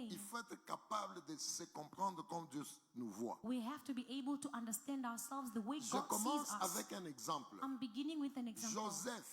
saying. Il faut être capable de se comprendre comme Dieu nous voit. We have to be able to understand ourselves the way Je God commence sees us. avec un exemple. I'm beginning with an example. Joseph,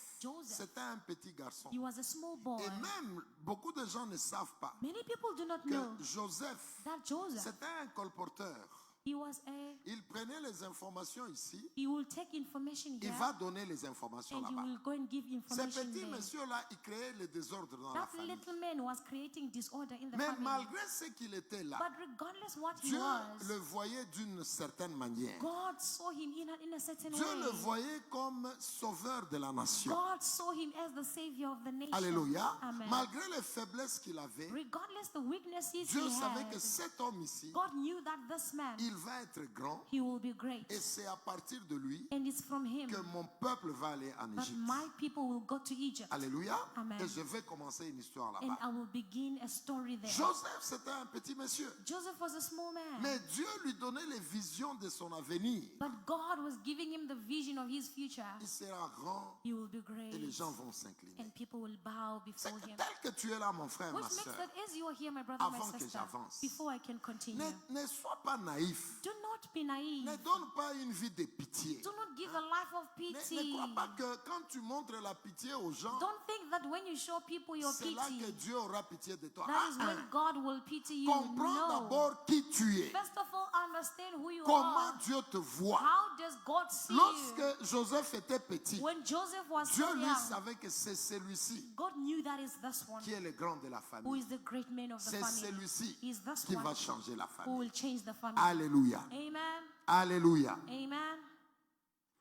c'était un petit garçon. He was a small boy. Et même, beaucoup de gens ne savent pas Many people do not know que Joseph, that Joseph, c'était un colporteur. he was Il prenait les informations ici, he will take information il here va donner les informations and he là-bas. will go and give Ce information petit there. monsieur-là, il créait le désordre dans la That famille. little man was creating disorder in the Mais family. malgré ce qu'il était là, But regardless what he Dieu was, le voyait d'une certaine manière. God saw him in a certain Dieu le way. voyait comme sauveur de la nation. God saw him as the savior of the nation. Alléluia. Amen. Malgré les faiblesses qu'il avait, Regardless the weaknesses Dieu he savait had, que cet homme ici, God knew that this man, il va être grand. he will be great. Et c'est à partir de lui And it's from him que mon peuple va aller en that Égypte. my people will go to Egypt. Alléluia. Amen. Et je vais commencer une histoire And là-bas. I will begin a story there. Joseph, c'était un petit monsieur. Joseph was a small man. Mais Dieu lui donnait les visions de son avenir. But God was giving him the vision of his future. Il sera grand He will be et les great. gens vont s'incliner. And people will bow C'est before him. tel que tu es là, mon frère, Which ma makes soeur. that as you are here, my brother, my Avant que sister, j'avance. before I can continue, Ne sois pas naïf. do not be naive. Ne donne pas une vie de pitié. Do not give a life of Ne pity. crois pas que quand tu montres la pitié aux gens, Don't think that when you show people your c'est là que pity, Dieu aura pitié de toi. that is when God will pity you. Comprends No. d'abord qui tu es. First of all, understand who you Comment are. Dieu te voit. How does God see you? Lorsque Joseph était petit, When Joseph was Dieu so lui young, savait que c'est celui-ci God knew that is this one qui est le grand de la who famille. is the great man of the C'est family. celui-ci He is this qui one va changer la who famille. will change the family. Alléluia. Amen. Alléluia. Amen.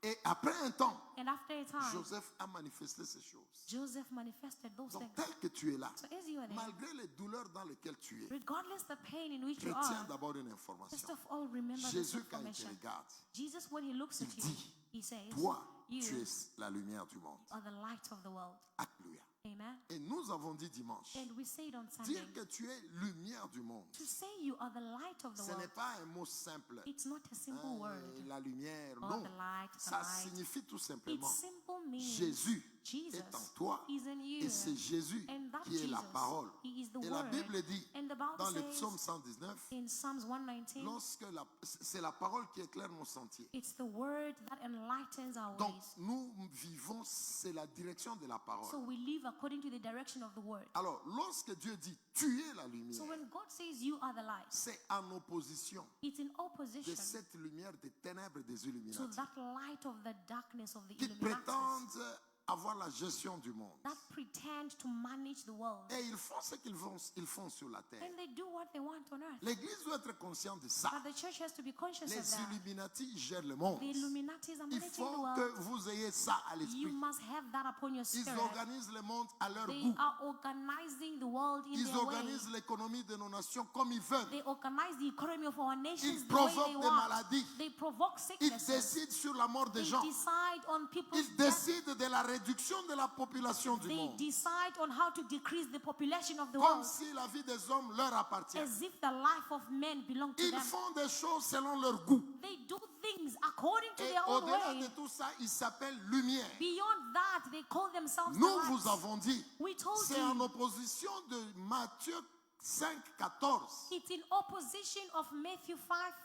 Et après un temps, And after a time, Joseph a manifesté ces choses. Joseph manifested those Donc, things. tel que tu es là, So as you are there, malgré les douleurs dans lesquelles tu es, regardless the pain in which you retiens are, d'abord une first information. of all, remember this Jésus, quand il te information. regarde, Jesus, when he looks at il you, dit, he says, toi, you tu es la lumière du monde. are the light of the world. Alléluia. Amen. Et nous avons dit dimanche, And we say it on Sunday, dire que tu es lumière du monde, to say you are the light of the ce n'est world, pas un mot simple. it's not a simple word. La lumière, Or non. the light, the Ça light. signifie tout It simplement simple means Jésus Jesus est en toi is in you. et c'est Jésus And that qui est la Jesus, parole. he is the Et la word. Bible dit And the Bible dans le says psaume 119, in Psalms 119, lorsque c'est la parole qui éclaire nos sentiers. it's the word that enlightens our Donc ways. nous vivons, c'est la direction de la parole. So we live according to the direction of the word. Alors lorsque Dieu dit tu es la lumière, So when God says you are the light, c'est en opposition it's in de opposition cette lumière des ténèbres des to Illuminati that light of the darkness of the qui Illuminati prétendent avoir la gestion du monde. that pretend to manage the world. Et ils font ce qu'ils font sur la terre. And they do what they want on earth. L'Église doit être consciente de ça. But the church has to be conscious of Les that. Illuminati gèrent le monde. The Illuminatis are Il managing the faut world. que vous ayez ça à You l'esprit. must have that upon your Ils spirit. organisent le monde à leur They goût. are organizing the world in Ils their way. organisent l'économie de nos nations comme ils veulent. They organize the economy of our nations Ils the way they provoquent des want. maladies. They provoke Ils sicknesses. décident sur la mort des They gens. decide on people's Ils death. décident de la réduction de la population du They monde. decide on how to decrease the population of the Comme world, si la vie des hommes leur appartient. as if the life of men belong to Ils them. font des choses selon leur goût. They do things according to Et their own au-delà de way. tout ça, ils s'appellent lumière. Beyond that, they call themselves the Nous light. vous avons dit, We told c'est en you opposition de Matthieu 5:14. it's in opposition of Matthew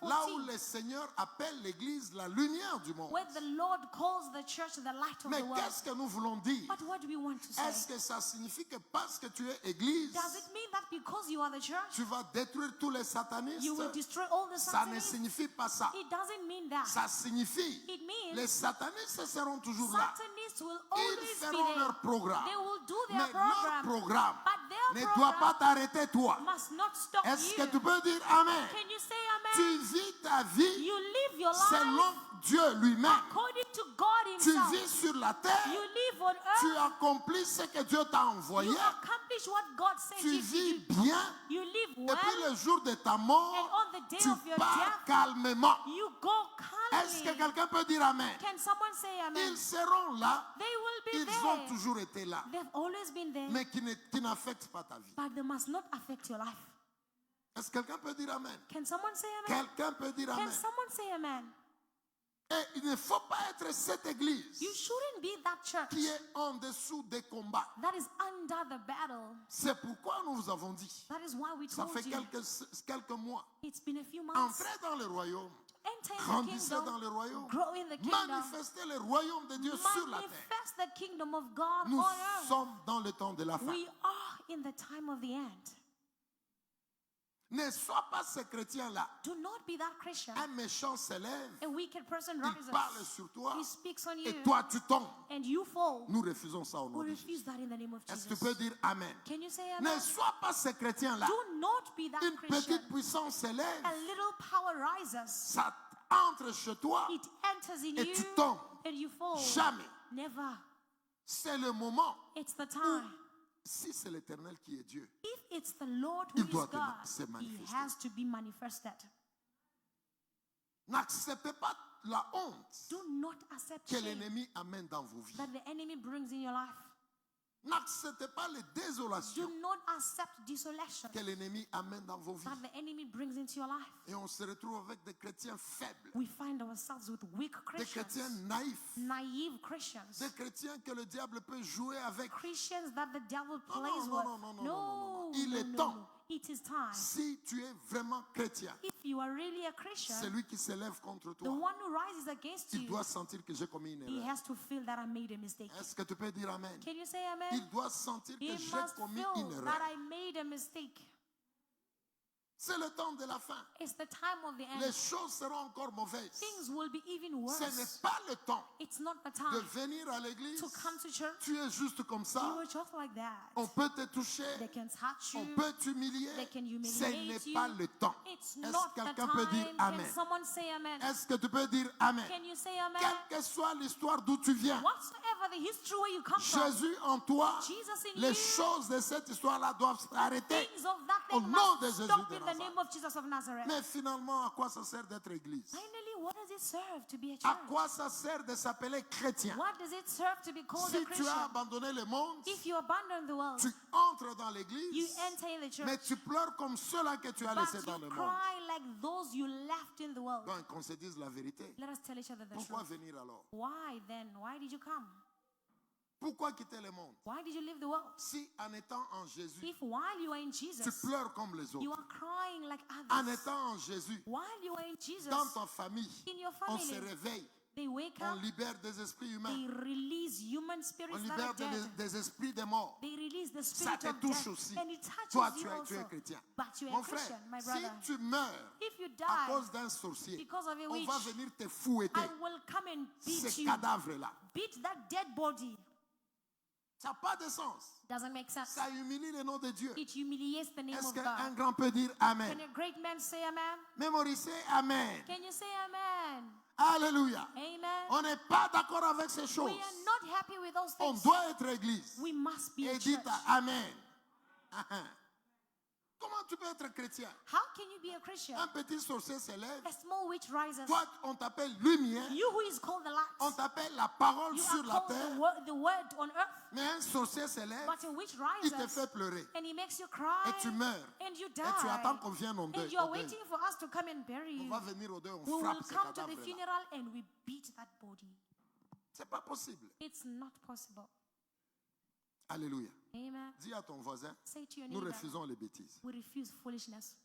Là où 5:14, le Seigneur appelle l'Église la lumière du monde. where the Lord calls the church the light of Mais the world. qu'est-ce que nous voulons dire? But what do we want to say? Est-ce que ça signifie que parce que tu es Église, Does it mean that because you are the church, tu vas détruire tous les satanistes? you will destroy all the Ça ne Satanists? signifie pas ça. It doesn't mean that. Ça signifie It means les satanistes seront toujours là. Satanists will Ils always be feront there. leur programme. They will do Mais their leur programme But their ne doit pas program t'arrêter toi. must not stop Est-ce que you. tu peux dire Amen? Can you say Tu amen? vis ta vie You live your selon life Dieu lui-même. according to God Tu himself. vis sur la terre, You live on tu earth. accomplis ce que Dieu t'a envoyé, You accomplish what God sent tu you to vis do. bien, You live et puis well. le jour de ta And mort, on the day tu of your pars death, calmement. you go Est-ce que calmly. quelqu'un peut dire Amen? Can someone say amen? Ils seront là, They will be ils ont there. toujours été là, They've always been there. mais qui n'affectent pas ta vie. But they must not affect your life. Est-ce que quelqu'un peut dire Amen? Can someone say amen? Quelqu'un peut dire Can Amen? someone say amen? Et il ne faut pas être cette église You shouldn't be that church qui est en dessous des combats. that is under the battle. C'est pourquoi nous vous avons dit, That is why we ça told fait you. quelques mois, It's been a few months. entrez dans le royaume, Enter in the grandissez dans kingdom. le royaume, Grow in the kingdom. manifestez le royaume de Dieu sur la terre. Manifest the kingdom of God Nous on earth. sommes dans le temps de la fin. We are in the time of the end. Ne sois pas ce chrétien-là. Do not be that Christian. Un méchant s'élève, A wicked person il rises. parle sur toi He speaks on you. et toi tu tombes. And you fall. Nous refusons ça au nom We de Jésus. refuse that in the name of Est-ce que Jesus. tu peux dire Amen? Can you say Ne amen? sois pas ce chrétien-là. Do not be that Une Christian. petite puissance s'élève, A little power rises. ça entre chez toi It enters in et you tu tombes. and you fall. Jamais. Never. C'est le moment. It's the time. Si c'est l'Éternel qui est Dieu, If it's the Lord who Il is doit God, se He manifester. has to be manifested. n'acceptez pas la honte Do not accept que shame l'ennemi amène dans vos vies. that the enemy brings in your life. N'acceptez pas les Do désolations not accept desolation que l'ennemi amène dans vos vies. that the enemy brings into your life. Et on se retrouve avec des chrétiens faibles, We find ourselves with weak des chrétiens Christians, naïfs, naive Christians, des chrétiens que le diable peut jouer avec. Christians that the devil Non, plays non, with. non, non, non, non, non, non. Il no, est no, temps. no. It is time. Si tu es vraiment chrétien, If you are really a Christian, celui qui s'élève contre the toi, one who rises against il you, doit sentir que j'ai commis une he erreur. has to feel that I made a mistake. Est-ce que tu peux dire Amen? Can you say amen? Il doit sentir que He j'ai must commis feel une erreur. that I made a mistake. C'est le temps de la fin. It's the time of the Les end. choses seront encore mauvaises. Things will be even Ce n'est worse. pas le temps It's not the de time venir à l'église. to come to church. Tu es juste comme You ça. are just like that. On peut te toucher. They can touch On you. peut t'humilier. They can Ce humiliate n'est pas you. le temps. It's Est-ce not que the quelqu'un peut dire time. Amen? Can someone say amen? Est-ce que tu peux dire Amen? Can you say amen? Quelle que soit l'histoire d'où tu viens, Whatsoever the history where you come from, Jésus en toi, Jesus in les you, choses de cette histoire-là doivent s'arrêter. things of that Au thing nom de must Jésus stop de in the Nazareth. name of Jesus of Nazareth. Mais finalement, à quoi ça sert d'être église? Finally, what does it serve to be a À church? quoi ça sert de s'appeler chrétien? What does it serve to be called Si a tu as Christian? abandonné le monde, If you abandon the world, tu entres dans you l'église, enter in the church, mais tu pleures comme ceux-là que tu as but laissés dans le you monde. cry like those you left in the world. Donc, qu'on se dise la vérité. Let us tell each other the Pourquoi truth. venir alors? Why then? Why did you come? Pourquoi quitter le monde? Why did you leave the world? Si en étant en Jésus, If while you are in tu Jesus, pleures comme les you autres, are crying like en others, étant en Jésus, while you are in Jesus, dans ta famille, in your on se family, réveille, they wake on up, libère des esprits they humains, release human on spirits that libère are dead. des esprits des morts. They release the Ça spirit te of touche death, aussi. and it touches Toi, you tu es also. chrétien. But you are Mon a frère, Christian, my si brother. tu meurs If you à die cause d'un sorcier, because of a on witch, va venir te fouetter I will come and beat ces you, cadavres-là. beat that dead body. Ça n'a pas de sens. Doesn't make sense. Ça humilie le nom de Dieu. It humiliates the name Est-ce of qu'un God. grand peut dire Amen? Can a great man say amen? Mémorisez Amen. Can you say amen? Alléluia. Amen. On n'est pas d'accord avec ces We choses. are not happy with those On things. doit être église. We must be a Et church. dites Amen. Comment tu peux être chrétien? How can you be a Christian? Un petit sorcier se lève. A small witch rises. Toi, on t'appelle lumière. You who is called the On light. t'appelle la parole You sur are la called terre. the word on earth. Mais un sorcier se lève. But a witch Il te rises fait pleurer. and he makes you cry. Et tu meurs. And you die. Et tu attends qu'on vienne au And deuil. you are au deuil. waiting for us to come and bury On you. va venir au deuil, on We will frappe ces come to the cadavres-là. funeral and we beat that body. C'est pas possible. It's not possible. Alléluia. Amen. Dis à ton voisin, Say to your nous neighbor, refusons les bêtises. we refuse foolishness.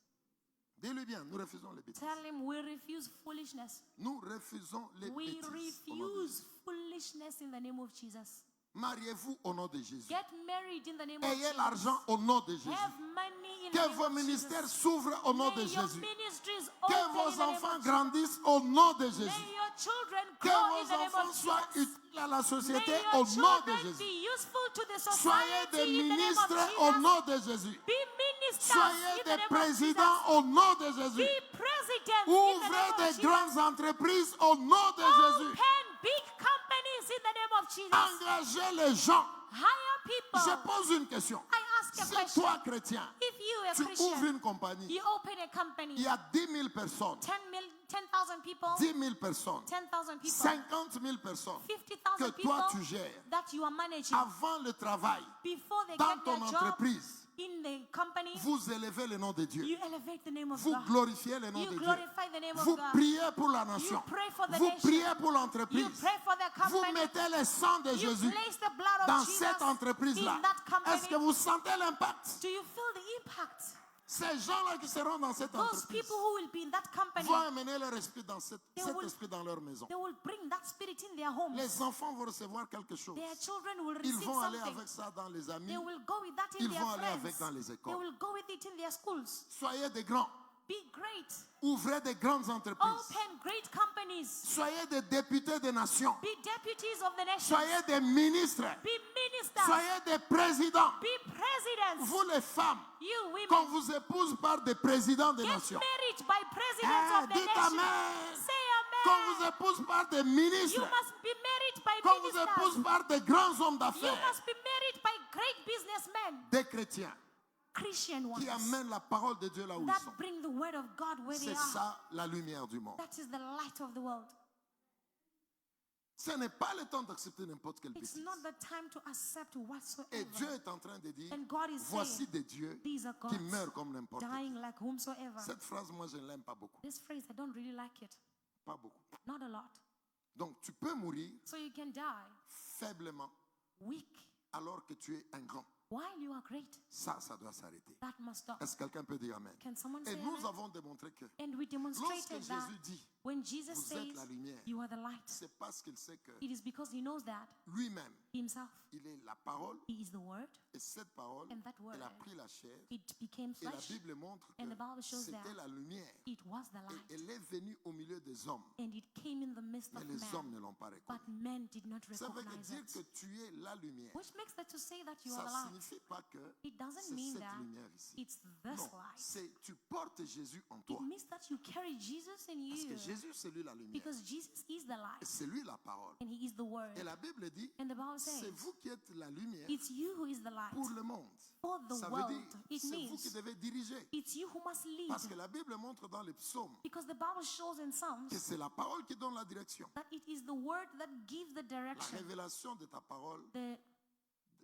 Dis-lui bien, nous refusons les bêtises. Tell him we refuse foolishness. Nous refusons les We bêtises. Au nom de refuse Jésus. foolishness in the name of Jesus. Mariez-vous au nom de Jésus. Get married in the name of Ayez Jesus. l'argent au nom de Jésus. Have money in the Que name vos of ministères Jesus. s'ouvrent au nom de May your Jésus. ministries Que open in vos the name enfants of grandissent au nom de Jesus. Jésus. May your children Que grow in vos the name enfants of soient Jesus. utiles à la May société your au nom de children Jésus. be useful to the Soyez society des in the name of ministres au Jesus. nom de Jésus. Be ministers Soyez in the des name of présidents Jesus. au nom de Jésus. Be president in the Ouvrez name of des Jesus. grandes entreprises au nom de Jésus. Open big companies in the name of Jesus. Engagez les gens. Hire people. Je pose une question. I ask a Si question. toi, chrétien, If you are a tu ouvres Christian, une compagnie, you open a company, il y a 10 000 personnes, 10,000 people, 10 000 personnes, 10,000 people, 50 000 personnes 50,000 que toi tu people gères that you are managing avant le travail before they dans get ton their job entreprise. in the company, vous élevez le nom de Dieu. you elevate the name of Vous God. glorifiez le nom You de Dieu. glorify the name of Vous God. priez pour la nation. You pray for the Vous nation. priez pour You l'entreprise. pray for the Vous company. mettez le sang de You Jésus place the blood of dans Jesus cette entreprise-là. in that company. Est-ce que vous sentez l'impact? Do you feel the impact? Ces gens-là qui seront dans cette Those entreprise people who will be in that company, vont amener leur esprit dans cet will- esprit dans leur maison. they will bring that spirit in their homes. Les enfants vont recevoir quelque chose. Their children will Ils receive vont aller something. avec ça dans les amis. They will go with that in Ils their vont aller avec friends. dans les They écoles. will go with it in their schools. Soyez des grands. Be great. Ouvrez des grandes entreprises. Open great companies. Soyez des députés des nations. Be deputies of the nation. Soyez des ministres. Be ministers. Soyez des présidents. Be presidents. Vous les femmes, You qu'on women. vous épouse par des présidents des Get nations. married by presidents of the Dites nation. amen. Say Qu'on amen. vous épouse par des You ministres. must be married by Qu'on vous ministers. épouse par des grands hommes You d'affaires. must be married by great businessmen. Des chrétiens Christian ones. qui amènent la parole de Dieu là où ils That sont. bring the word of God where they C'est are. ça la lumière du monde. That is the light of the world. Ce n'est pas le temps d'accepter n'importe quelle It's bêtise. not the time to accept Et whatsoever. Dieu est en train de dire, And God is voici saying, des dieux these are qui gods meurent comme n'importe qui. dying like whomsoever. Cette phrase, moi, je ne l'aime pas beaucoup. This phrase, I don't really like it. Pas beaucoup. Not a lot. Donc, tu peux mourir So you can die faiblement weak alors que tu es un grand. while you are great. Ça doit s'arrêter. That must stop. Est-ce que quelqu'un peut dire Amen? Can someone Et say nous amen? avons démontré que And we lorsque demonstrated that Jésus dit, when Jesus vous êtes says, la lumière, you are the light, c'est parce qu'il sait que it is because he knows that lui-même, himself, il est la parole, he is the word, et cette parole, and that word, elle a pris la chair, it became et la flesh, Bible montre que and the Bible shows c'était that la lumière. it was the Et light, elle est venue au milieu des hommes, and it came in the midst mais of les hommes man, ne l'ont pas but reconnu. men did not Ça veut recognize dire que it. tu es la lumière. Which makes that to say that you Ça are the ne light. signifie pas que It doesn't c'est mean cette that lumière ici. it's Non, this light. c'est tu portes Jésus en It toi. means that you carry Jesus in Parce que you, Jésus, c'est lui la lumière. because Jesus is the Et light, c'est lui la parole. and he is the word. Et la Bible dit, And the Bible c'est says, vous qui êtes la lumière it's you who is the light pour le monde. for the Ça veut world. dire, It c'est vous qui means devez diriger. it's you who must lead. Parce que la Bible montre dans les psaumes Because the Bible shows in Psalms que c'est la parole qui donne la direction. that it is the word that gives the La direction. révélation de ta parole,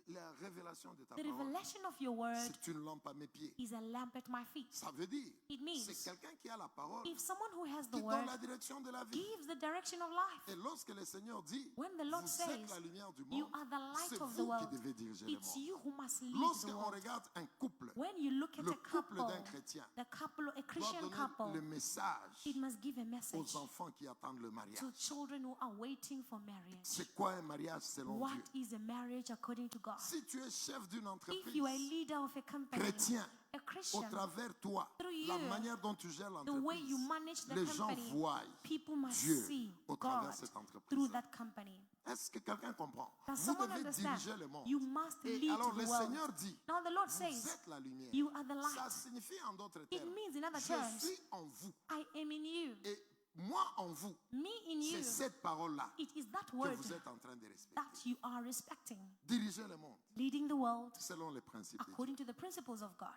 la révélation de ta The parole, revelation of your word c'est une lampe à mes pieds. is a lamp at my feet. Ça veut dire, It means c'est quelqu'un qui a la parole, if someone who has the qui donne word la direction de la vie. gives the direction of life, Et lorsque le Seigneur dit, when the Lord vous says, êtes la lumière du you monde, are the light c'est of the vous qui world, devez diriger le it's monde. you who must lead the Lorsqu'on world. regarde un couple, When you look at le a couple couple, d'un chrétien a doit Christian donner couple, le message it must give a message aux enfants qui attendent le mariage. to children who are waiting for marriage. C'est quoi un mariage selon What Dieu? is a marriage according to God? Si tu es chef d'une If you are a entreprise, leader of a company, chrétien, a au Christian, travers toi, through la you, manière dont tu gères the way you l'entreprise, manage the les gens company, voient people must Dieu see au travers God de cette through entreprise. that company. Est-ce que quelqu'un comprend? Does Vous someone devez understand? diriger le monde. You must Et lead alors the le world. Seigneur dit, Now the Lord vous says, êtes la lumière. you are the Ça light. signifie en d'autres It termes, means in other je terms, suis en vous. I am in you. Et moi en vous, Me in c'est you. cette parole-là It is that que word vous êtes en train de respecter. that you are respecting. Dirigez le monde Leading the world selon les principes de Dieu. according to the principles of God.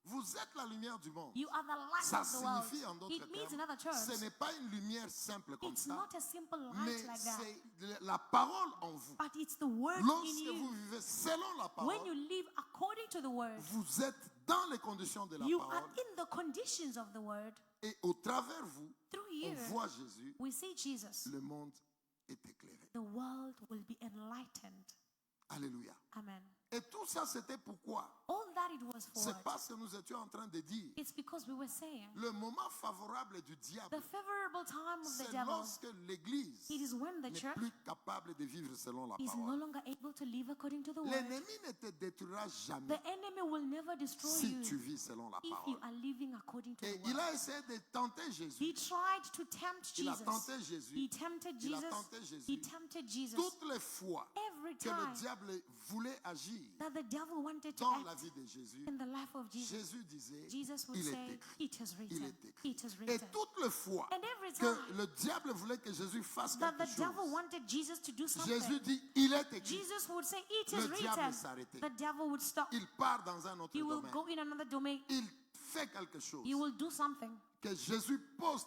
Vous êtes la lumière du monde. You are the light Ça of the world. signifie en d'autres It means in other termes, ce terms, n'est pas une lumière simple comme it's ça, not a simple mais light like that, c'est la parole en vous. but it's the word in Lorsque vous you. vivez selon la When parole, you live according to the word, vous êtes dans les conditions de la you are parole in the conditions of the word. et au travers vous, Through on you, voit Jésus, we see Jesus. le monde est éclairé. The world will be enlightened. Alléluia. Amen. Et tout ça, c'était pourquoi? All that it was for. C'est parce que nous étions en train de dire, It's because we were saying le moment favorable du diable, the favorable time of the c'est devil. lorsque l'Église It is when the n'est church plus capable de vivre selon la is no parole. longer able to live according to the word. L'ennemi ne te détruira jamais The enemy will never destroy si tu you vis selon la if parole. you are living according to Et the il word. a essayé de tenter Jésus. He tried to tempt Il a Jesus. tenté Jésus. He tempted Il a Jesus. tenté Jésus. He tempted Jesus. Toutes les fois Every que le time diable voulait agir that the devil wanted to dans la act vie de Jésus, in the life of Jesus, Jésus disait, Jesus would il est say, écrit. it is Il written. est écrit. It is Et written. toutes les fois And every que time le diable voulait que Jésus fasse that quelque the devil chose, wanted Jesus to do Jésus something, dit, il est écrit. Jesus would say, it Le is diable written. s'arrêtait. The devil would stop. Il part dans un autre He will domaine. go in another domain. Il fait quelque chose, you will do something. que Jésus pose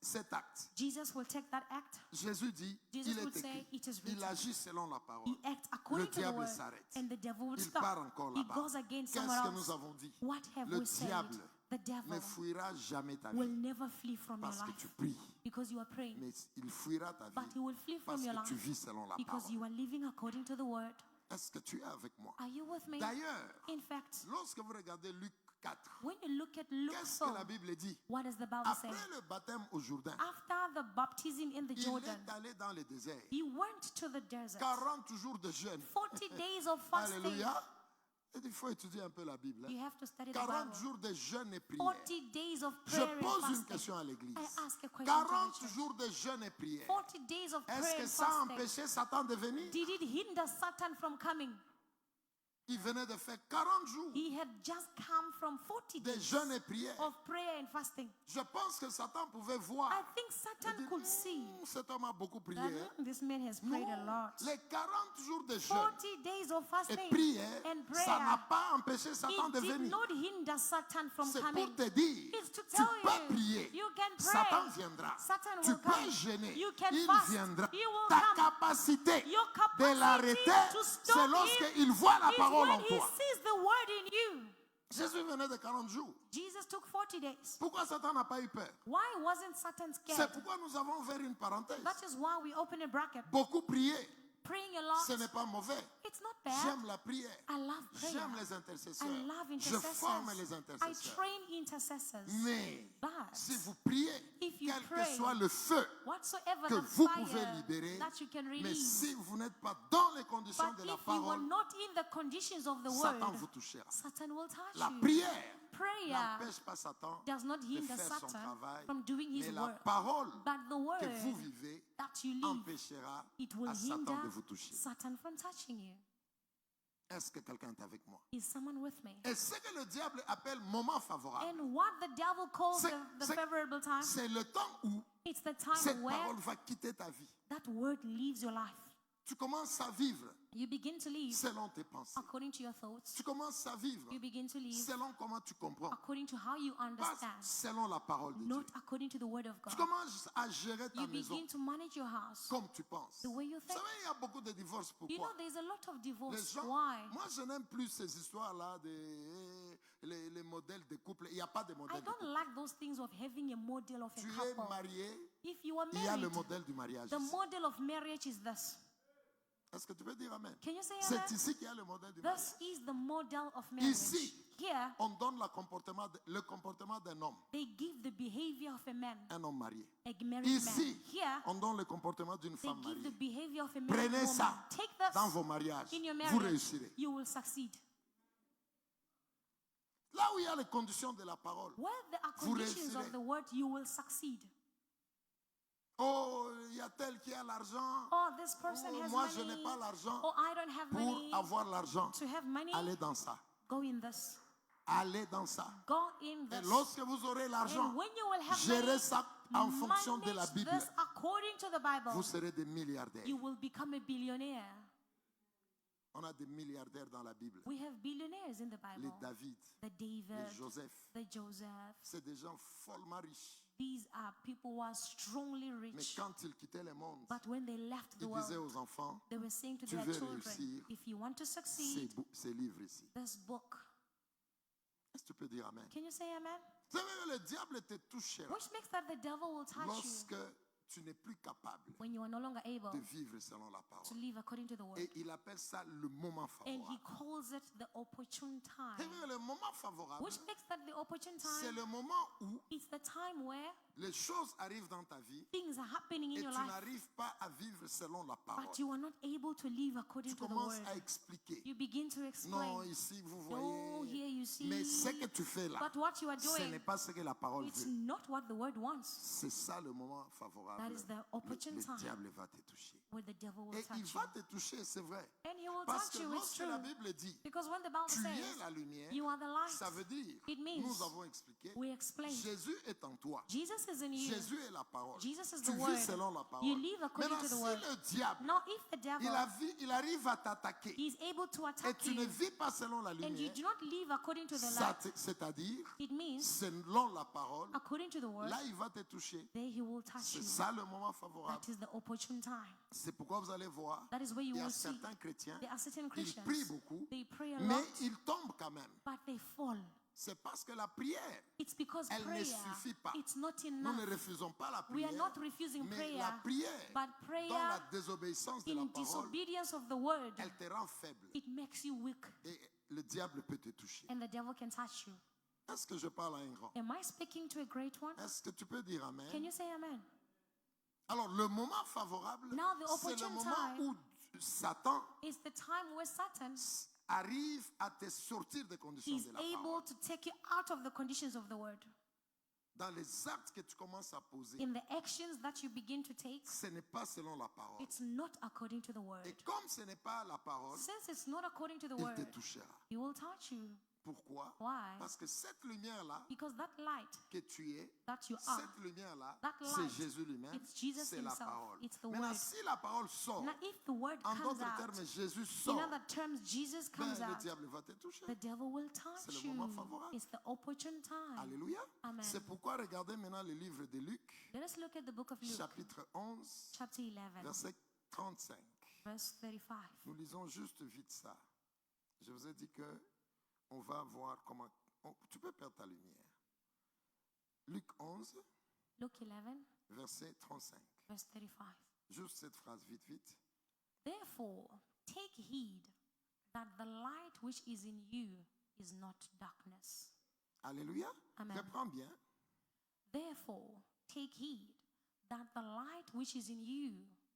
cet acte. Jesus will take that act. Jésus dit, Jesus il would est say, écrit. it is Il written. agit selon la parole. He acts according Le to the diable word, s'arrête. and the devil would Il stop. part encore He là-bas. goes again Qu'est-ce somewhere que else. nous avons dit? What have Le we said? diable The ne devil fuira jamais ta will vie never flee from your parce que life tu pries. because you are praying. Mais il fuira ta But he vie will flee parce from your que tu life vis selon la because parole. you are living according to the word. Est-ce que tu es avec moi? Are you with me? D'ailleurs, In fact, lorsque vous regardez Luc 4, when you look at Luke qu'est-ce 4, que la Bible dit? what does the Bible say? Après le baptême au Jourdain, After the baptism in the il Jordan, est allé dans le désert. he went to the desert. 40 jours de jeûne. 40 days of fasting. Alléluia. Il faut étudier un peu la Bible. You have to study the 40 Bible. jours de jeûne et prière. 40 days of Je prayer and pose une fasting. question à l'église. I ask a question 40 to the church. jours de jeûne et prière. 40 days of prayer Est-ce que and ça a fasting. empêché Satan de venir? Did it hinder Satan from coming? Il venait de faire 40 jours He had just come from 40 de days jeûne et prière. of prayer and fasting. Je pense que Satan pouvait voir. I think Il Satan dit, could see cet homme a beaucoup prié. that this man has prayed a Non, lot. les 40 jours de jeûne 40 days of et fasting prière, and ça n'a prayer. pas empêché Satan de It did venir. not hinder Satan from C'est coming. pour te dire, It's to tu tell peux you, prier. you can pray. Satan viendra. Satan Tu will peux come. gêner. You can Il fast. viendra. He will Ta come. capacité Your de capacity l'arrêter, to c'est stop him lorsqu'il voit la is parole when en he toi. sees the word in you. Jésus venait de 40 jours. Jesus took 40 days. Pourquoi Satan n'a pas eu peur? Why wasn't Satan C'est scared? pourquoi nous avons ouvert une parenthèse. That is why we open a bracket. Beaucoup prier, Praying a lot, ce n'est pas mauvais. it's not bad. J'aime la prière. I love prayer. J'aime les intercesseurs. I love Je forme les intercessors. I intercesseurs. train intercessors. Mais But si vous priez, if you quel que pray, soit le feu whatsoever que the vous pouvez fire libérer, that you can mais release, si vous n'êtes pas dans les conditions but de la if you are parole, not in the conditions of the Satan word, vous touchera. Satan will touch La you. prière Prayer n'empêche pas Satan does not de hinder faire son Satan travail, from doing his mais la work. parole But the word que vous vivez that you live, empêchera it will à Satan hinder de vous toucher. Satan from touching you. Est-ce que quelqu'un est avec moi? Is someone with me? Et ce que le diable appelle moment favorable, And what the devil calls C'est- the c'est- favorable time, c'est le temps où it's the time cette where parole va quitter ta vie. that word leaves your life. Tu commences à vivre You begin to live selon tes pensées. according to your thoughts. Tu commences à vivre You begin to live selon comment tu comprends, according to how you pas understand, selon la parole de Dieu. not according to the word of Tu God. commences à gérer ta You maison begin to manage your house comme tu penses. the way you Vous think. savez, il y a beaucoup de divorces. You know, Pourquoi? there's a lot of Les divorce. gens, Why? moi, je n'aime plus ces histoires-là, les modèles de couple. Il n'y a pas de I modèle de don't couple. like those things of having a model of a Tu es couple. marié, If you are il y a le married, modèle du mariage. the ici. model of marriage is this. Est-ce que tu peux dire Amen? Can you say C'est amen? ici qu'il y a le modèle du mariage. This is the model of marriage. Ici. Here, On donne le comportement d'un homme, they give the behavior of a man, un homme marié. a married Ici, man. Here, on donne le comportement d'une they femme give the mariée. behavior of a married Prenez woman. ça Take this dans vos mariages. in your Vous marriage. réussirez. You will succeed. Là où il y a les conditions de la parole. Where there are Vous conditions of réussirez. the word, you will succeed. Oh, il y a tel qui a l'argent. Oh, this person Oh, has moi, money. je n'ai pas l'argent. Oh, I don't have Pour money. avoir l'argent, To have money, allez dans ça. go in this. Allez dans ça. Go in Et this. lorsque vous aurez l'argent, And when you will have gérez money, ça en fonction de la manage Bible. this according to the Bible. Vous serez des milliardaires. You will become a billionaire. On a des milliardaires dans la Bible. We have billionaires in the Les Bible. David, The les David, Joseph. the Joseph. C'est des gens follement riches. These are people who are strongly Mais rich. quand ils quittaient le monde, But when they left the ils disaient world, aux enfants, they were saying to tu their veux children, réussir, if you want to succeed, ces livres ici. this book. Est-ce que tu peux dire Amen? Can you say amen? Vous savez, le diable te touchera Which makes that the devil will touch you lorsque tu n'es plus capable when you are no longer able de vivre selon la to parole. live according to the word. Et il appelle ça le moment And he favorable. calls it the opportune Vous time. savez, le moment favorable, Which makes that the opportune c'est time. le moment où It's the time where les choses arrivent dans ta vie things are happening in et your tu life, n'arrives pas à vivre selon la parole. but you are not able to live according Tu to the commences word. à expliquer. You begin to Non, explain. ici, vous Oh, voyez. here you see. Mais ce que tu fais là, But what you are ce n'est doing, pas ce que la parole it's veut. not what the word wants. C'est ça le moment favorable. That is the opportune Le time. diable va te toucher. where the devil will Et il touch you. va te toucher, c'est vrai. And he will Parce touch que you, it's lorsque la true. Bible dit Because when the Bible tu es says la lumière, you are the light, ça veut dire, it means nous avons expliqué, we explained Jésus est en toi. Jesus is in you. Jésus est la parole. Jesus is Tu the vis word. selon la You parole. live according Maintenant, to the si word. le diable, Now, if the devil il arrive à t'attaquer is able to et attack tu ne you vis pas selon la and you lumière, do not live according to the light, c'est-à-dire it means selon la parole, according to the word, là il va te toucher. there he will touch C'est you. ça le moment favorable. That is the opportune time. C'est pourquoi vous allez voir, That is where you il y a will see certains chrétiens, there are certain ils Christians, prient beaucoup, they pray a mais lot, ils tombent quand même. but they fall. C'est parce que la prière, It's because elle ne prayer, suffit pas. it's not Nous enough. ne refusons pas la We are prière, not refusing mais prayer, la prière, but dans la prayer désobéissance de la in parole, disobedience of the word, elle te rend faible. it makes you weak Et le diable peut te toucher. and the devil can touch you. Est-ce que je parle à un grand? Am I speaking to a great one? Est-ce que tu peux dire Can amen? you say amen? Alors, le moment favorable, Now the c'est le opportune moment time où Satan It's the time where Satan arrive à te sortir des conditions is de la parole. able to take you out of the conditions of the word. Dans les actes que tu commences à poser, In the actions that you begin to take, ce n'est pas selon la parole. it's not according to the Et word. comme ce n'est pas la parole, Since it's not according to the il te word, touchera. he will touch you. Pourquoi? Why? Parce que cette lumière-là Because that light que tu es, that you are, cette lumière-là, that c'est light, Jésus lui-même, it's Jesus c'est la himself, parole. it's the Maintenant, word. si la parole sort, Now if the word en comes d'autres out, termes, Jésus in sort, other terms, Jesus comes ben, le out, diable va te toucher. the devil will C'est touch le you. moment favorable. It's the opportune time. Alléluia. Amen. C'est pourquoi regardez maintenant le livre de Luc, Let us look at the book of Luke, chapitre 11, chapter 11, verset 35. verse 35. Nous lisons juste vite ça. Je vous ai dit que on va voir comment... tu peux perdre ta lumière. Luc 11, Luke 11, verset 35. verse 35. Juste cette phrase, vite, vite. Therefore, take heed that the light which is in you is not darkness. Alléluia. Amen. Reprends bien. Therefore, take heed that the light which is in you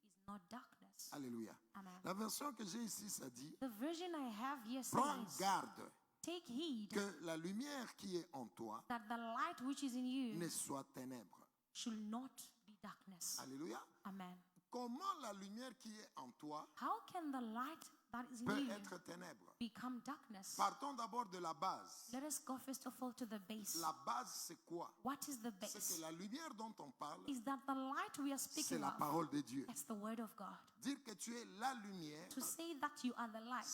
is not darkness. Alléluia. Amen. La version que j'ai ici, ça dit, The version I have here prends says, garde take heed que la lumière qui est en toi that the light which is in you ne soit ténèbres. should not be darkness. Alléluia. Amen. Comment la lumière qui est en toi How can the light that is in peut you être ténèbres? become darkness? Partons d'abord de la base. Let us go first of all to the base. La base, c'est quoi? What is the C'est base? que la lumière dont on parle, Is that the light we are c'est speaking la of? parole de Dieu. It's the word of God. Dire que tu es la lumière, To say that you are the light,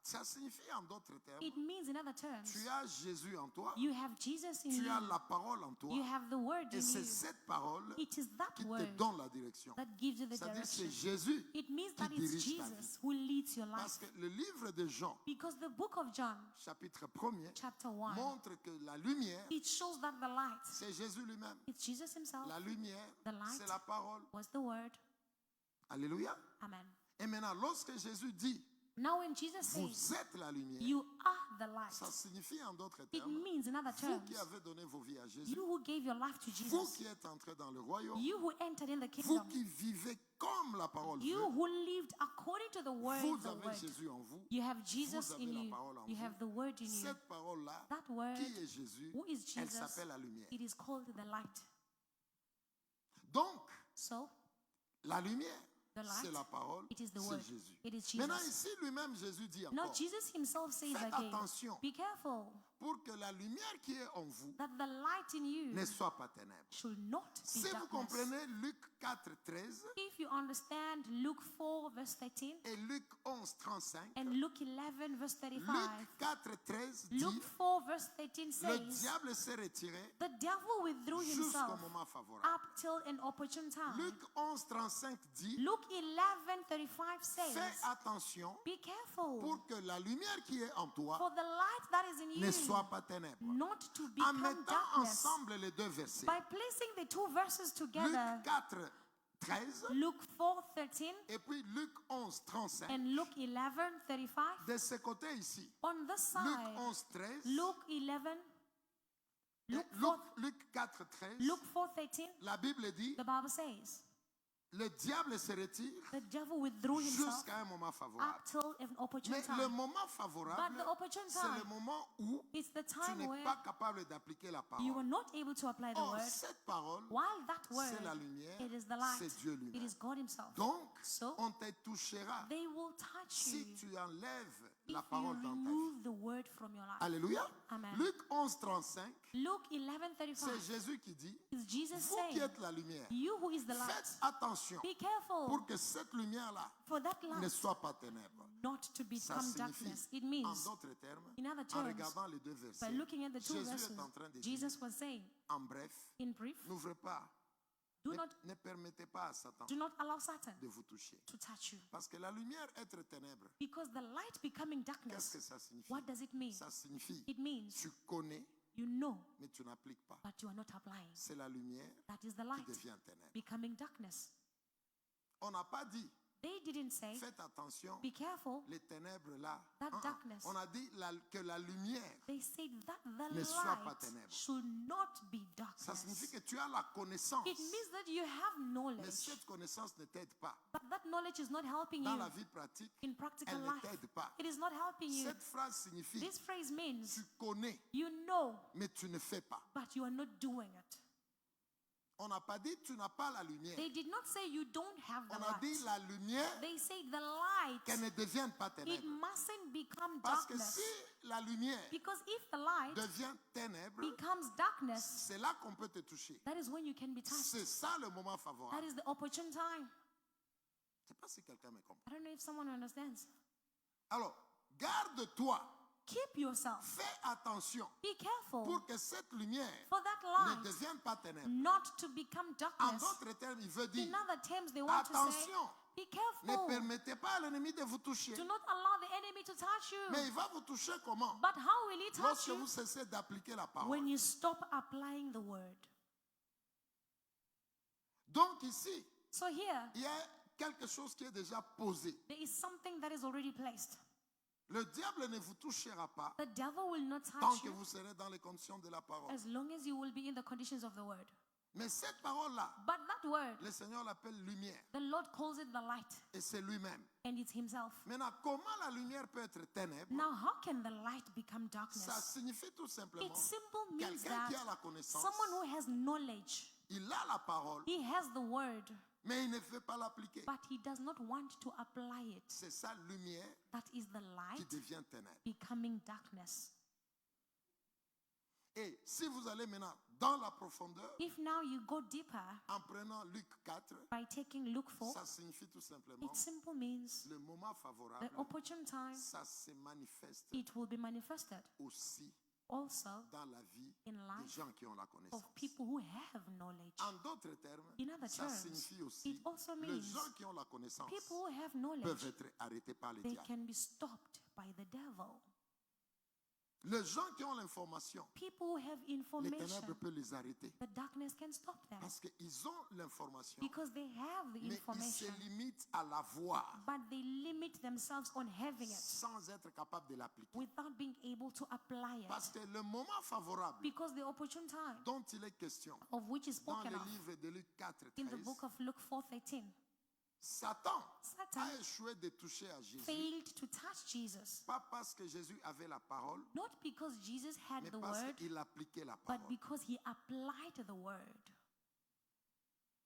ça signifie en d'autres termes, it means in other terms, tu as Jésus en toi, you have Jesus in tu as you, la parole en toi, you have the word et in c'est you. cette parole It is that qui te word donne la direction. that gives you the C'est-à-dire c'est direction. Jésus It means qui that it's dirige ta vie. Jesus who leads your life. Parce que le livre de Jean, Because the book of John, chapitre 1er, chapter 1, montre que la lumière, it shows that the light, c'est Jésus lui-même. it's Jesus himself, La lumière, The light. c'est la parole. was the word. Alléluia. Amen. Et maintenant, lorsque Jésus dit, Now when Jesus vous says, êtes la lumière, you are the light, ça signifie en d'autres it termes, means in other vous terms, qui avez donné vos vies à Jésus, you who gave your life to vous Jesus, qui êtes entrés dans le royaume, you who entered in the vous kingdom, qui vivez comme la parole you veut, who lived according to the word, vous the avez word. Jésus en vous. You have Jesus avez in la you. parole en You vous. have the word in you. Cette parole-là, That word, qui est Jésus, who is elle Jesus, s'appelle la lumière. it is called the light. Donc, So, la lumière, The light, c'est la parole, it is the c'est word. Jésus. It is Maintenant, Jesus. ici, lui-même, Jésus dit Now encore, Jesus himself says faites again, attention be careful pour que la lumière qui est en vous that the light in you ne soit pas ténèbres. should not be Si vous darkness. comprenez Luc 4, 13 If you understand Luke 4 verse 13 et Luc 11, 35, and Luke 11 verse 35, Luc 4, 13 dit, Luke 4 verse 13 le says, diable s'est retiré the devil withdrew jusqu'au himself moment favorable. up till an opportune time. Luc 11, 35 dit, Luke 11:35 fais says, attention be careful pour que la lumière qui est en toi for the light that is in ne you soit pas ténèbres. not to En become mettant darkness. ensemble les deux versets, By placing the two verses Luc together, 4, 13 Luke 4:13 et puis Luc 11, 35, and Luke 11:35, de ce côté ici, on this Luc side, 11, 13, Luke 11, et Luke 4, Luc 4, 13, Luke 4:13, la Bible dit, the Bible says, le diable se retire The devil withdrew himself jusqu'à un moment favorable. up till an opportune Mais le time. moment favorable, But the opportune c'est le time, moment où it's the tu time n'es where pas capable d'appliquer la you parole. are not able to apply the Or, word. cette parole, While that c'est la word, lumière, it is the light. c'est Dieu It lui-même. is God himself. Donc, So, on te touchera they will touch si you tu enlèves if la you parole dans ta vie. remove the word from your life. Alléluia. Amen. Luc 11:35, Luke c'est 11:35 Jésus qui dit, is Jesus vous qui saying, êtes la lumière, you who is the faites light, attention be careful pour que cette lumière-là for that ne light soit pas ténèbres. not to Ça become signifie, darkness. It en means, d'autres termes, in other en terms, regardant les deux versets, by looking at the two Jésus verses, est en train de dire, Jesus was saying, en bref, in brief, n'ouvrez pas, do ne, not, ne permettez pas à Satan do not allow Satan de vous toucher. to touch you. Parce que la lumière être ténèbres, Because the light becoming qu'est-ce darkness, que ça signifie? what does it mean? Ça signifie, It means tu connais, you know, mais tu n'appliques pas. but you are not applying. C'est la lumière That is the qui light devient ténèbres. becoming darkness. On n'a pas dit, They didn't say, faites attention, be careful. les ténèbres là. That darkness. On a dit que la lumière, They said that the Ne sois pas light ténèbres. should not be ça signifie darkness. que tu as la connaissance. It means that you have Mais knowledge, cette connaissance ne t'aide pas. but that knowledge is not helping Dans you la vie pratique, in practical elle ne life. t'aide pas. It is not helping you. Cette phrase signifie, This phrase means tu connais, you know, mais tu ne fais pas. but you are not doing it. On n'a pas dit, tu n'as pas la lumière. They did not say you don't have the On a dit, light. la lumière, They say the light, qu'elle ne devienne pas it ténèbres. mustn't become Parce que darkness. si la lumière Because if the light devient ténèbres, becomes darkness, c'est là qu'on peut te toucher. that is when you can be touched. C'est ça le moment That favorable. is the opportune time. Je ne sais pas si quelqu'un me comprend. I don't know if someone understands. Alors, garde-toi. Keep yourself. Fais attention Be careful pour que cette lumière for that ne light devienne pas ténèbres. not to become En darkness. d'autres termes, il veut dire, In other terms, they want to say, attention, be ne careful. permettez pas à l'ennemi de vous toucher. Do not allow the enemy to touch Mais you. il va vous toucher comment? But how will he touch Lorsque you? vous cessez d'appliquer la When parole. you stop applying the word. Donc ici, So here, il y a quelque chose qui est déjà posé. there is something that is already placed. Le diable ne vous touchera pas The devil will not tant touch que you vous serez dans les conditions de la parole. as long as you will be in the conditions of the word. Mais cette parole-là, But that word, le Seigneur l'appelle lumière. the Lord calls it the light, Et c'est lui-même. and it's himself. Maintenant, comment la lumière peut être ténèbre? Now, how can the light become Ça darkness? signifie tout simplement, It simple means quelqu'un qui that a la connaissance, someone who has knowledge, il a la parole, he has the word, mais il ne veut pas l'appliquer. but he does not want to apply it. C'est sa lumière That is the qui light devient ténèbre. becoming darkness. Et si vous allez maintenant dans la profondeur, If now you go deeper en prenant Luc 4, by taking Luke 4, ça signifie tout simplement it simple means le moment the favorable, opportune time, ça se manifeste it will be manifested aussi also dans la vie in des life gens qui ont la of connaissance. people who have knowledge. En d'autres termes, In other ça terms, signifie aussi it also les means gens qui ont la connaissance people who have peuvent knowledge, être arrêtés par les they diables. can be stopped by the devil. Les gens qui ont l'information, People who have les information, ténèbres peuvent les arrêter the darkness can stop them parce qu'ils ont l'information, because they have the mais ils information, se limitent à la voir but they limit themselves on having it sans être capables de l'appliquer. without being able to apply Parce it. que le moment favorable Because the opportune time dont il est question of which is dans spoken le of livre de Luc 4, in the 13, book of Luke 4:13, Satan Satan a échoué de toucher à Jésus, failed to touch Jesus, pas parce que Jésus avait la parole, not because Jesus had mais the parce word, qu'il appliquait la but parole. because he applied the word.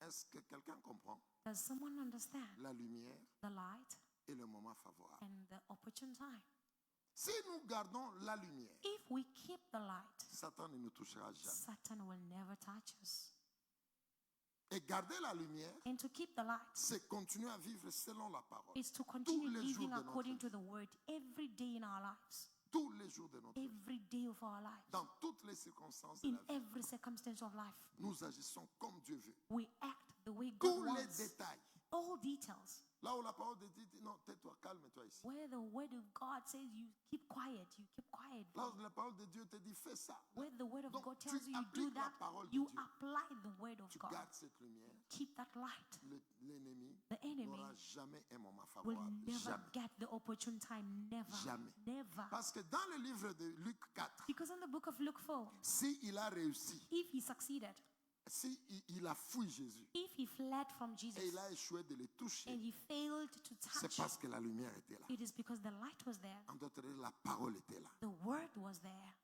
Est-ce que quelqu'un comprend? Does someone understand La lumière the light et le moment favorable. and the opportune time? Si nous gardons la lumière, If we keep the light, Satan ne nous touchera jamais. Satan will never touch us. Et garder la lumière, And to keep the light c'est continuer à vivre selon la parole. is to continue les jours living de notre according vie. to the word every day in our lives, Tous les jours de notre vie, every day of our lives, dans toutes les circonstances de in la vie, every circumstance of life. nous agissons comme Dieu veut. We act the way God Tous les wants. détails. All details. Là où la parole de Dieu dit non, tais-toi, calme-toi ici. Where the word of God says you keep quiet, you keep quiet. Là où la parole de Dieu te dit fais ça. Where the word of Donc, God tu tells you you do appliques la that, parole de you Dieu. apply the word of Tu God. gardes cette lumière. Keep that light. L'ennemi The enemy n'aura jamais un moment will favorable. never Jamais. get the opportune time. Never. Jamais. Never. Parce que dans le livre de Luc 4, Because in the book of Luke 4, s'il a réussi, if he succeeded, si il a fui Jésus if he fled from et Jesus il a échoué de le toucher, and he failed to c'est touch, parce que la lumière était là. it is because the light was there, En d'autres termes, la parole était là. the word was there.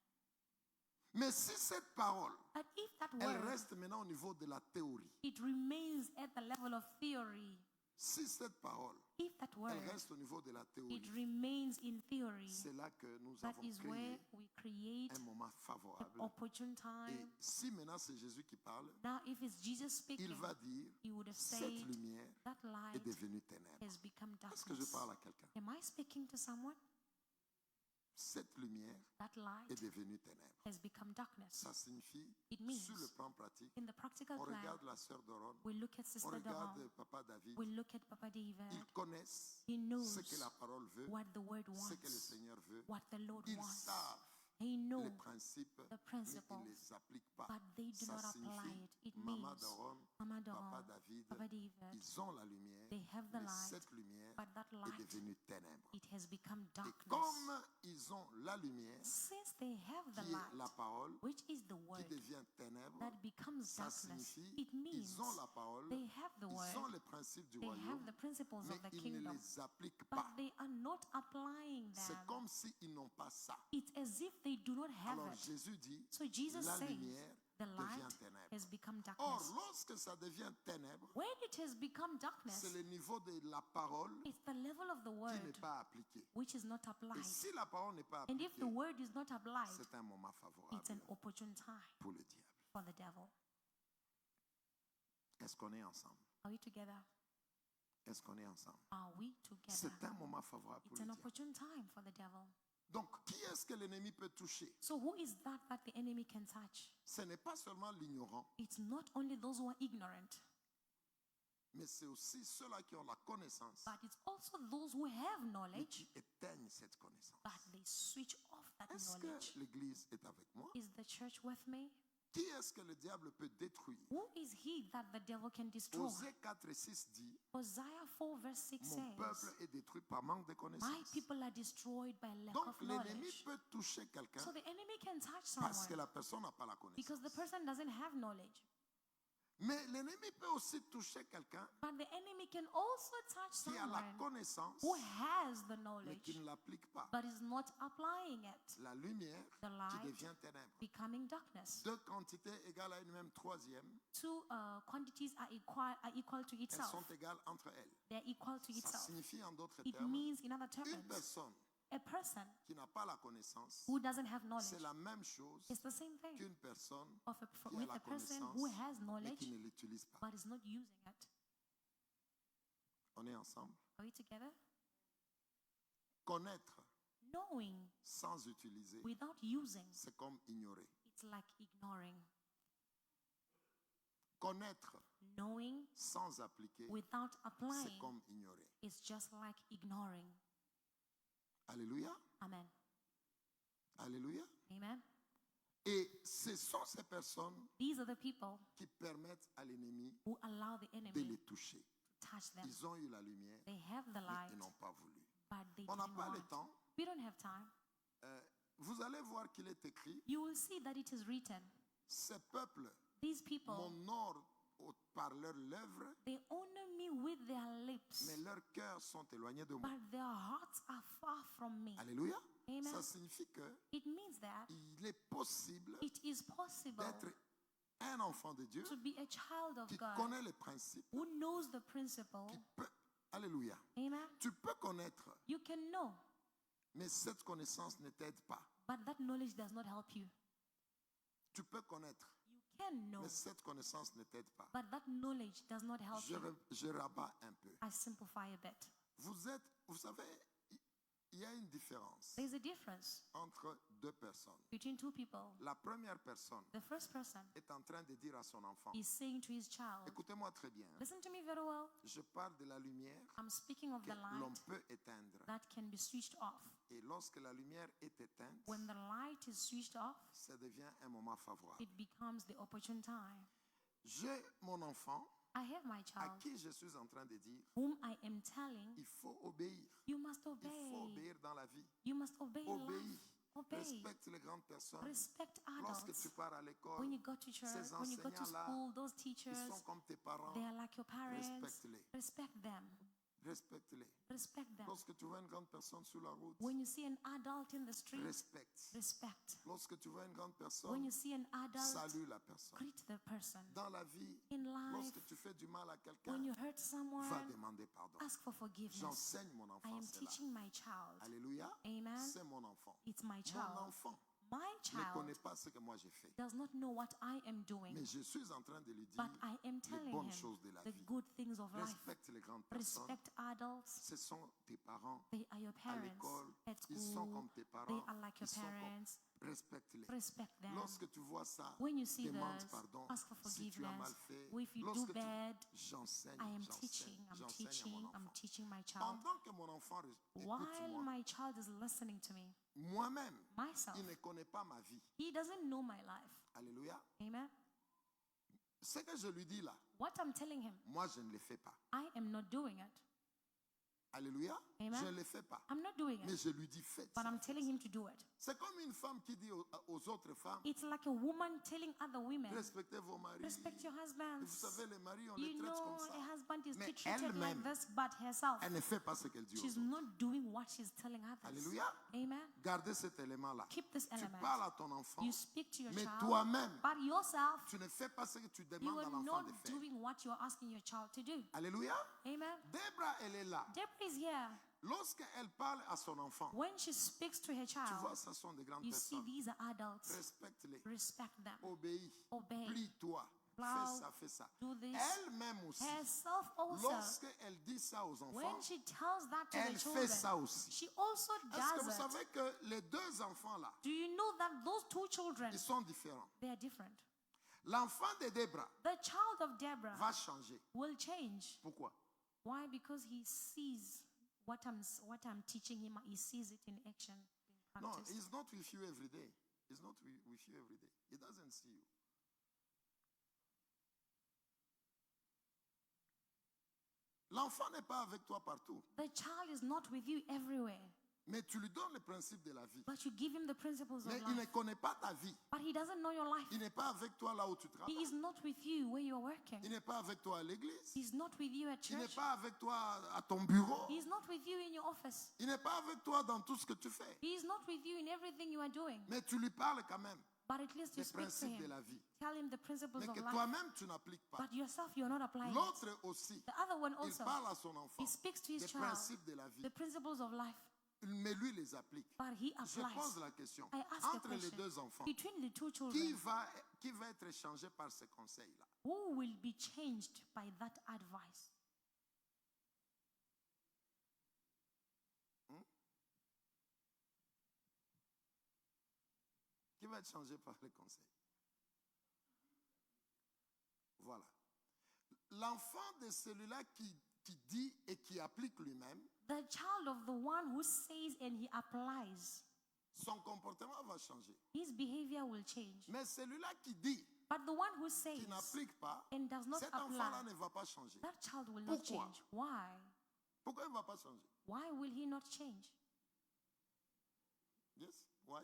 Mais si cette parole, But if that elle word, reste maintenant au niveau de la théorie, it remains at the level of theory, si cette parole, if that word, elle reste au niveau de la it théorie, remains in theory, c'est là que nous that avons is where créé we create un moment an favorable. opportune Et time. si maintenant c'est Jésus qui parle, Now, if it's Jesus speaking, il va dire, he would have cette said, lumière that est light devenue ténèbres. has become Est-ce que je darkness. parle à quelqu'un? Am I speaking to someone? Cette lumière That est light devenue ténèbres. has become darkness. Ça signifie, It means, sur le plan pratique, in the practical on plan, regarde la sœur Doron, we look at on Sister regarde Doron, Papa David, we look at Papa David. ils connaissent He knows ce que la parole veut, what the word ce que le wants, Seigneur veut. what the Lord Ils wants. savent He knows les principes, the mais principles, ils ne les appliquent pas. but they do Ça not apply signifie, it. It Maman means, Doron, Mama Papa Doron, David, Papa David, ils ont la lumière, they have the mais light, cette lumière but that est light, devenue ténèbres. it has become Et darkness. comme ils ont la lumière, Since they have the qui est la light, parole, which is the qui word, devient ténèbres, that becomes ça darkness, signifie it means ils ont la parole, they have the ils ont word, les principes du they have royaume, the principles mais of the ils ne kingdom, les appliquent but pas. they are not applying C'est them. comme s'ils n'ont pas ça. It's as if they do not have Alors it. Jésus dit, So Jesus la says, lumière the devient light ténèbres. has become Or, darkness. lorsque ça devient ténèbres, When it has become darkness, c'est le niveau de la parole it's the level of the qui word n'est pas appliqué. which is not Et applied. si la parole n'est pas And if appliquée, the word is not applied, c'est un moment favorable it's an opportune time pour le diable. for the devil. Est-ce qu'on est ensemble? Are we together? Est-ce qu'on est ensemble? Are we together? C'est un moment favorable pour It's le an diable. opportune time for the devil. Donc, qui est-ce que l'ennemi peut toucher? So who is that the enemy can touch? Ce n'est pas seulement l'ignorant, It's not only those who are ignorant, mais c'est aussi ceux-là qui ont la connaissance, but it's also those who have mais knowledge, qui éteignent cette connaissance. but they switch off that Est-ce knowledge. que l'Église est avec moi? Is the church with me? Qui est-ce que le diable peut détruire? Who is he that the devil can destroy? Osée 4 et 6 dit, Hosea 4 verse 6 mon peuple says, est détruit par manque de my connaissance. people are destroyed by lack Donc of l'ennemi knowledge. peut toucher quelqu'un So the enemy can touch parce que someone la personne n'a pas la connaissance. because the person doesn't have knowledge. Mais l'ennemi peut aussi toucher quelqu'un But the enemy can also touch qui a la someone connaissance who has the mais qui knowledge ne l'applique pas. but is not applying it, La lumière the qui light devient ténèbres. becoming darkness. Deux quantités égales à une même troisième, Two quantities are equal to elles itself. sont égales entre elles. They're equal to Ça itself. signifie en d'autres It termes, means, in other une terms, personne a person qui n'a pas la connaissance, who doesn't have c'est knowledge la même chose is the same thing qu'une personne of qui a with la a person connaissance who has mais knowledge qui ne l'utilise pas. but is not using it. On est ensemble? Are we together? Connaître Knowing sans utiliser, without using, c'est comme ignorer. it's like ignoring. Connaître Knowing sans appliquer, without c'est applying, comme ignorer. it's just like ignoring. Alléluia. Amen. Alléluia. Amen. Et ce sont ces personnes These are the people qui permettent à l'ennemi who allow the de enemy les toucher. to touch them. Ils ont eu la lumière, They have the mais light, ils n'ont pas voulu. but they On n'a didn't pas le want. temps. We don't have time. Vous allez voir qu'il est écrit, You will see that it is written. ces peuples These people, m'honorent par leurs lèvres, they honor me with their lips, mais leurs cœurs sont éloignés de moi. but their hearts are far from me. Alléluia. Amen. Ça signifie que It means that il est possible it is possible d'être un enfant de Dieu to be a child of qui God connaît les principes, who knows the principle. qui peut... Alléluia. Amen. Tu peux connaître, You can know, mais cette connaissance ne t'aide pas. but that knowledge does not help you. Tu peux connaître, You can know, mais cette connaissance ne t'aide pas. but that knowledge does not help you. Je rabats un peu. I simplify a bit. Vous savez, il y a une différence There's a difference entre deux personnes. between two people. La première personne The first person est en train de dire à son enfant, is saying to his child, écoutez-moi très bien, listen to me very well. je parle de la lumière I'm speaking of que the l'on light peut éteindre. that can be switched off. Et lorsque la lumière est éteinte, When the light is switched off, ça devient un moment favorable. it becomes the opportune time. J'ai mon enfant I have my à child qui je suis en train de dire, whom I am telling, il faut obéir. you must Il faut obey. obéir dans la vie. You must obey in Obéis. life. Obey. Respecte les grandes personnes. Respect Lorsque adults. tu pars à l'école, When you go to church, ces when you go to enseignants-là, school, those ils teachers, sont comme tes parents. they are like your parents. Respecte-les. Respect them. Respecte-les. Respect them. Lorsque tu vois une grande personne sur la route, When you see an adult in the street, respecte. respect. Lorsque tu vois une grande When personne, you see an adult, salue la personne. greet the person. Dans la vie, In life, lorsque tu fais du mal à quelqu'un, when you hurt va someone, demander pardon. ask for forgiveness. J'enseigne mon I enfant, am c'est là. teaching my child. Alléluia. Amen. C'est mon enfant. It's my Mon child. enfant My ne child connaît pas ce que moi j'ai fait. does not know what I am doing, Mais je suis en train de lui dire but I am les telling bonnes him choses de la the vie. good things of life. Respecte les grandes personnes. Respect adults. Ce sont tes parents. They are your À parents. l'école, At ils sont school, comme tes they parents. are like your Ils sont comme... parents. Respecte-les. Respect them. Lorsque tu vois ça, When you see demande this, pardon. ask for Si tu as mal forgiveness. fait, Or if you do lorsque bad, j'enseigne, I am j'enseigne, teaching, I'm j'enseigne à teaching, mon I'm enfant. teaching my child. Pendant que mon enfant While écoute-moi, my child is listening to me, moi-même, myself, il ne connaît pas ma vie. he doesn't know my life. Alléluia. Amen. Ce que je lui dis là, What I'm telling him, moi je ne le fais pas. I am not doing it. Alléluia. Amen. Je ne le fais pas. I'm not doing Mais it, je lui dis faites but ça. I'm telling him to do it. C'est comme une femme qui dit aux autres femmes, It's like a woman telling other women, respectez vos maris. respect your Et husbands. vous savez, les maris, on les You traite know, comme ça. a husband is Mais treated like elle-même, this, but herself, elle ne fait pas ce qu'elle dit aux she's autres. not doing what she's telling others. Alléluia. Amen. Gardez cet élément-là. Keep this Tu element. parles à ton enfant, You speak to your mais child, toi-même, but yourself, tu ne fais pas ce que tu you demandes à are l'enfant not de faire. doing what you are asking your child to do. Alléluia. Amen. Debra, elle est là. Deborah is here. Lorsqu'elle parle à son enfant, When she speaks to her tu vois, child, ce sont des grandes you see personnes. these are adults. Respecte-les. Respect them. Obéis. Obey. Plie-toi. Bow. Fais ça, fais ça. Do this. Elle-même aussi, Herself also, lorsqu'elle dit ça aux enfants, when she tells that to elle the fait ça children, aussi. she also Est-ce que vous does it. savez que les deux enfants-là, Do you know that those two children, ils sont différents? they are different? L'enfant de Debra The child of Deborah va changer. will change. Pourquoi? Why? Because he sees what I'm teaching him. He sees it in action, in No, practice. he's not with you every day. He's not with you every day. He doesn't see you. L'enfant n'est pas avec toi partout, The child is not with you everywhere, mais tu lui donnes le principe de la vie. but you give him the principles of Mais il ne life. connaît pas ta vie. But he doesn't know your life. Il n'est pas avec toi là où tu He travailles. is not with you where you are working. Il n'est pas avec toi à l'église. He's not with you at Il n'est church. pas avec toi à ton bureau. He's not with you in your office. Il n'est pas avec toi dans tout ce que tu fais. He is not with you in everything you are doing. Mais tu lui parles quand même But at least you des speak to principes de him. la vie. Tell him the principles Mais of que life. toi-même tu n'appliques pas. But yourself, you are not applying it. L'autre aussi, The other one il also, parle à son enfant he speaks to his des child principes de la vie. the principles of life, Mais lui les applique. but he Je applies. pose la question. I ask a Entre les question. deux enfants, Between the two qui children, va être changé par ces conseils-là? who will be changed by that advice? Qui va être changé par les conseils? Voilà. L'enfant de celui-là qui dit et qui applique lui-même, The child of the one who says and he applies, son comportement va changer. his behavior will change. Mais celui-là qui dit, But the one who says qui n'applique pas, and does not cet enfant-là apply, ne va pas changer. that child will not Pourquoi? change. Why? Pourquoi il ne va pas changer? Why will he not change? Yes? Why?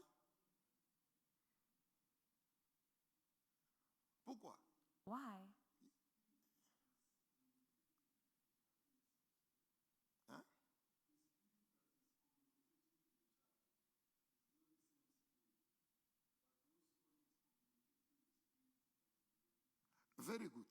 Pourquoi? Why? Hein? Very good.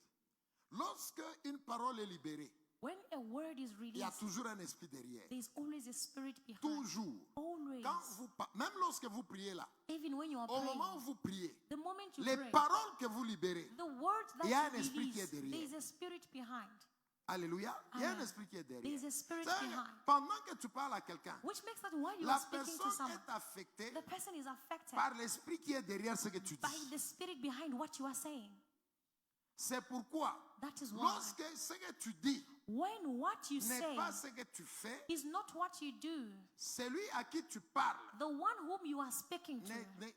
Lorsque une parole est libérée, When a word is il y a released, toujours un esprit derrière. there's always a spirit behind. Toujours. Always. Quand même lorsque vous priez là, Even when you are au praying, moment où vous priez, the moment you les pray, paroles que vous libérez, the words that il y a un you esprit qui est release, derrière. there's a spirit behind. Alléluia, il y a un Amen. esprit qui est derrière. There's a spirit C'est-à-dire, behind. pendant que tu parles à quelqu'un, Which makes that while you la are speaking to personne someone, est affectée the person is affected par l'esprit qui est derrière ce que tu by dis. the spirit behind what you are saying. C'est pourquoi, That is why lorsque ce que tu dis when what you n'est say pas ce que tu fais, is not what you do, celui à qui tu parles the one whom you are speaking to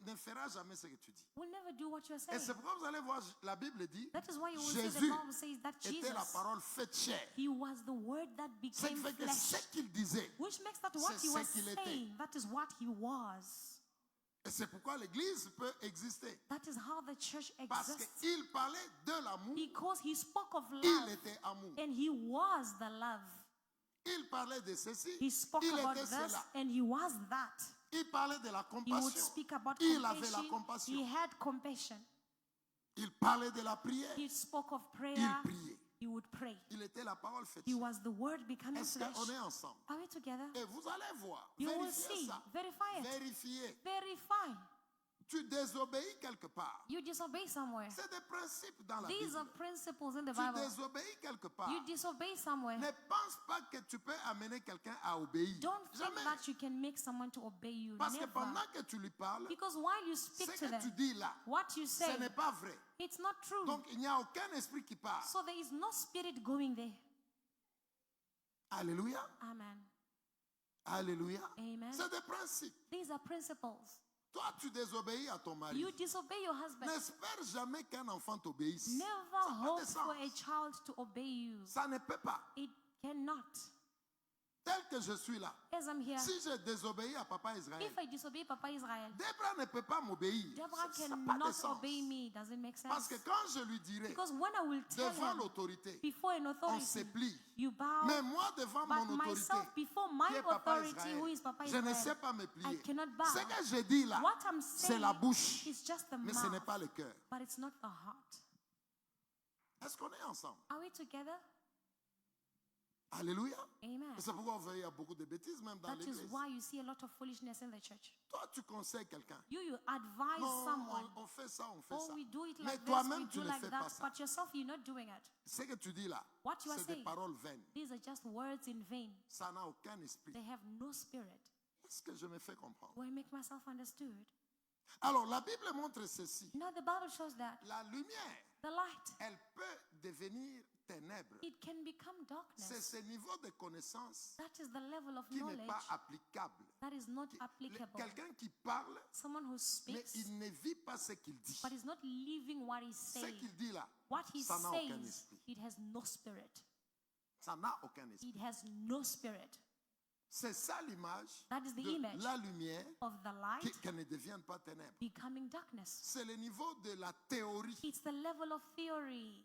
ne fera jamais ce que tu dis. will never do what you are Et saying. c'est pourquoi vous allez voir, la Bible dit, That is why you will see the Jésus Bible says that était la Jesus, parole faite chair. he was the word that Ce qui became fait que ce flesh. qu'il disait, Which makes that what C'est he ce was qu'il était. saying, that is what he was. Et c'est pourquoi l'Église peut exister. That is how the church Parce exists. qu'il parlait de l'amour, Because he spoke of il love était amour. and he was the love. Il parlait de ceci, He spoke il about était this cela. and he was that. Il parlait de la He would compassion, speak about il avait la compassion. compassion. He had compassion. Il parlait de la prière, He spoke of il prayer. priait. He would pray. Il était la parole faite. He was the word becoming Est-ce flesh. qu'on est ensemble? Are we together? Et vous allez voir, You will vérifiez see. ça. Verify it. Vérifiez. Verify. Tu désobéis quelque part. You disobey somewhere. C'est des principes dans la These Bible. are principles in the Tu Bible. désobéis quelque part. You disobey somewhere. Ne pense pas que tu peux amener quelqu'un à obéir. Don't think Jamais. that you can make someone to obey you. Parce que Never. pendant que tu lui parles, Because while you ce speak to que tu them, dis là, what you ce say, n'est pas vrai. it's not true. Donc il n'y a aucun esprit qui parle. So there is no spirit going there. Alléluia. Amen. Alléluia. Amen. C'est des principes. These are principles. Toi, tu désobéis à ton mari. You disobey your husband. N'espère jamais qu'un enfant t'obéisse. Never Ça n'a pas hope de for a sens. child to obey you. Ça ne peut pas. It cannot. Tel que je suis là. As I'm here, Si je désobéis à Papa Israël, if I disobey Papa Israel, Deborah ne peut pas m'obéir. Deborah Ça n'a pas de cannot sens. obey me. Does it make Parce sense? que quand je lui dirai Because when I will tell devant him l'autorité, before an on authority, se plie. you bow. Mais moi, devant But mon autorité, myself, before my qui est Papa authority, who is Papa Israël, je ne sais Israel, pas me I plier. cannot bow. Ce que je dis là, What I'm c'est saying la bouche, is just the mais ce n'est mouth, pas le cœur. but it's not the heart. Est-ce qu'on est ensemble? Are we together? Alléluia. Amen. Et c'est pourquoi vous voyez, il y a beaucoup de bêtises même dans That is l'église. why you see a lot of foolishness in the church. Toi, tu conseilles quelqu'un. You advise Non, someone. on fait ça, on fait Oh, ça. we do it Mais like this, toi-même, we tu do ne like fais pas that. ça. But yourself, you're not doing it. Ce que tu dis là, What you are c'est des saying, paroles vaines. these are just words in vain. Ça n'a aucun esprit. They have no spirit. Est-ce que je me fais comprendre? Do I make myself understood? Alors, la Bible montre ceci. Now the Bible shows that La lumière, the light, elle peut devenir ténèbres. it can become C'est darkness. ce niveau de connaissance That is the level of qui n'est knowledge pas applicable. that is not applicable. Quelqu'un qui parle, Someone who mais speaks, il ne vit pas ce qu'il dit. but is not living what he's Ce saying. qu'il dit là, What he ça n'a aucun says, esprit. it has no spirit. Ça n'a aucun esprit. It has no spirit. C'est ça l'image That is the de image la lumière of the light qu'elle ne devienne pas ténèbres. becoming darkness. C'est le niveau de la théorie. It's the level of theory.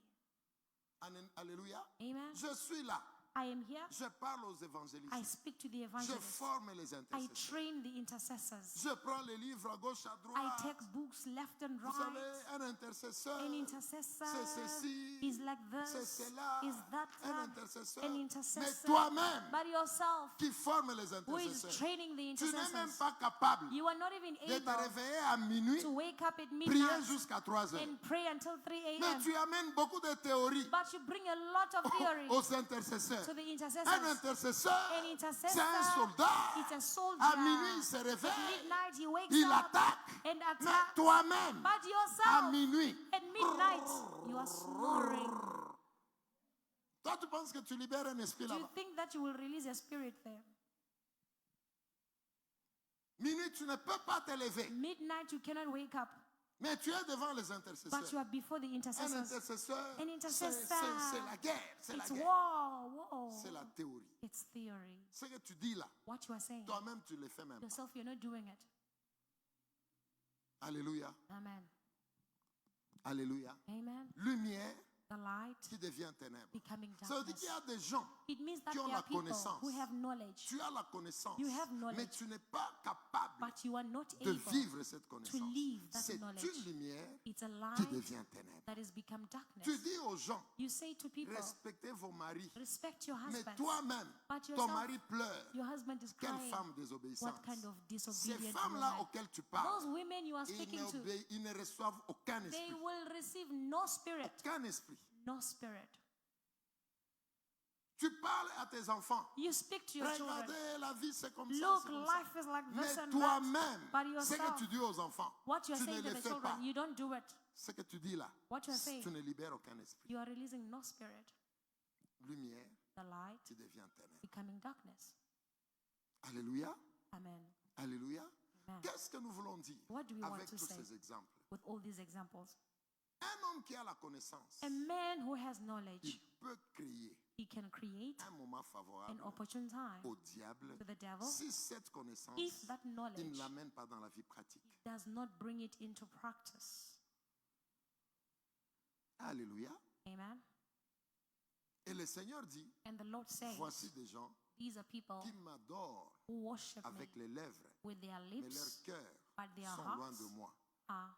Alléluia. Amen. Je suis là. I am here. Je parle aux évangélistes. I speak to the Je evangelists. forme les I intercesseurs. train the intercessors. Je prends les livres à gauche, à I droite. take books left and Vous savez, right. un intercesseur, An intercessor c'est ceci, is like c'est this, cela. is that, Un intercesseur. an Mais intercessor. toi-même But yourself, qui forme les who is intercesseurs, training the tu n'es même intercessors, pas capable you are not even de te able réveiller à minuit, to wake up at prier midnight jusqu'à 3 heures. and pray until 3 Mais a.m. tu amènes beaucoup de théories But you bring a lot of theory aux intercesseurs. to the Un intercessors. intercesseur, An c'est un intercessor, soldat. it's a soldier. À minuit, il se At réveille, midnight he wakes il up attaque. and Mais attacks. toi-même, But à yourself, minuit, at midnight, you are snoring. toi tu penses que tu libères un esprit Do you là-bas. think that you will release a spirit there? Minuit, tu ne peux pas te lever. Midnight, you cannot wake up, Mais tu es devant les but you intercesseurs. are before the Un intercessors. intercesseur, An intercessor. c'est la guerre. C'est la It's guerre. war. C'est la théorie. It's theory. Ce que tu dis là, What you are saying, toi-même tu le fais même pas. yourself, you're not doing it. Alléluia. Amen. Alléluia. Amen. Lumière The light qui devient ténèbres. becoming Ça veut dire qu'il darkness. y a des gens, It means that qui ont there la are people connaissance. who have knowledge, tu as la connaissance, You have knowledge. mais tu n'es pas capable but you are not de able. vivre cette connaissance. live that C'est knowledge. une lumière It's a qui light devient ténèbres. that has become darkness. Tu dis aux gens, You say to people, respectez vos maris, respect your mais husbands. toi-même, But ton yourself, mari pleure. Your husband is Quelle crying. femme désobéissante. What kind of Ces disobedient femmes-là woman? auxquelles tu Those parles, women you are speaking to, ils ne reçoivent aucun they esprit. will receive no spirit. Aucun esprit. No spirit. Tu parles à tes enfants. You speak to your children. Regardez, la vie c'est comme ça. Look, c'est comme ça. life is like this Mais and that. toi-même, But ce que yourself, tu dis aux enfants, what you are tu ne saying to le the fais pas. children, you don't do it. Ce que tu dis là, What you are saying, tu ne libères aucun esprit. you are releasing no spirit. Lumière The light qui devient ténèbres. becoming darkness. Alléluia. Amen. Alléluia. Amen. Qu'est-ce que nous voulons dire What do we want avec to tous say? ces exemples? With all these examples, Un homme qui a la connaissance, a man who has knowledge, il peut créer. he can create un moment an favorable opportune time au diable to the devil si cette connaissance, if that il ne knowledge l'amène pas dans la vie pratique. does not bring it into practice. Alléluia. Amen. Et le Seigneur dit, And the Lord says, voici des gens these are people qui m'adorent who worship avec me les lèvres, with their mais leurs lips, cœurs but their sont loin hearts de moi. are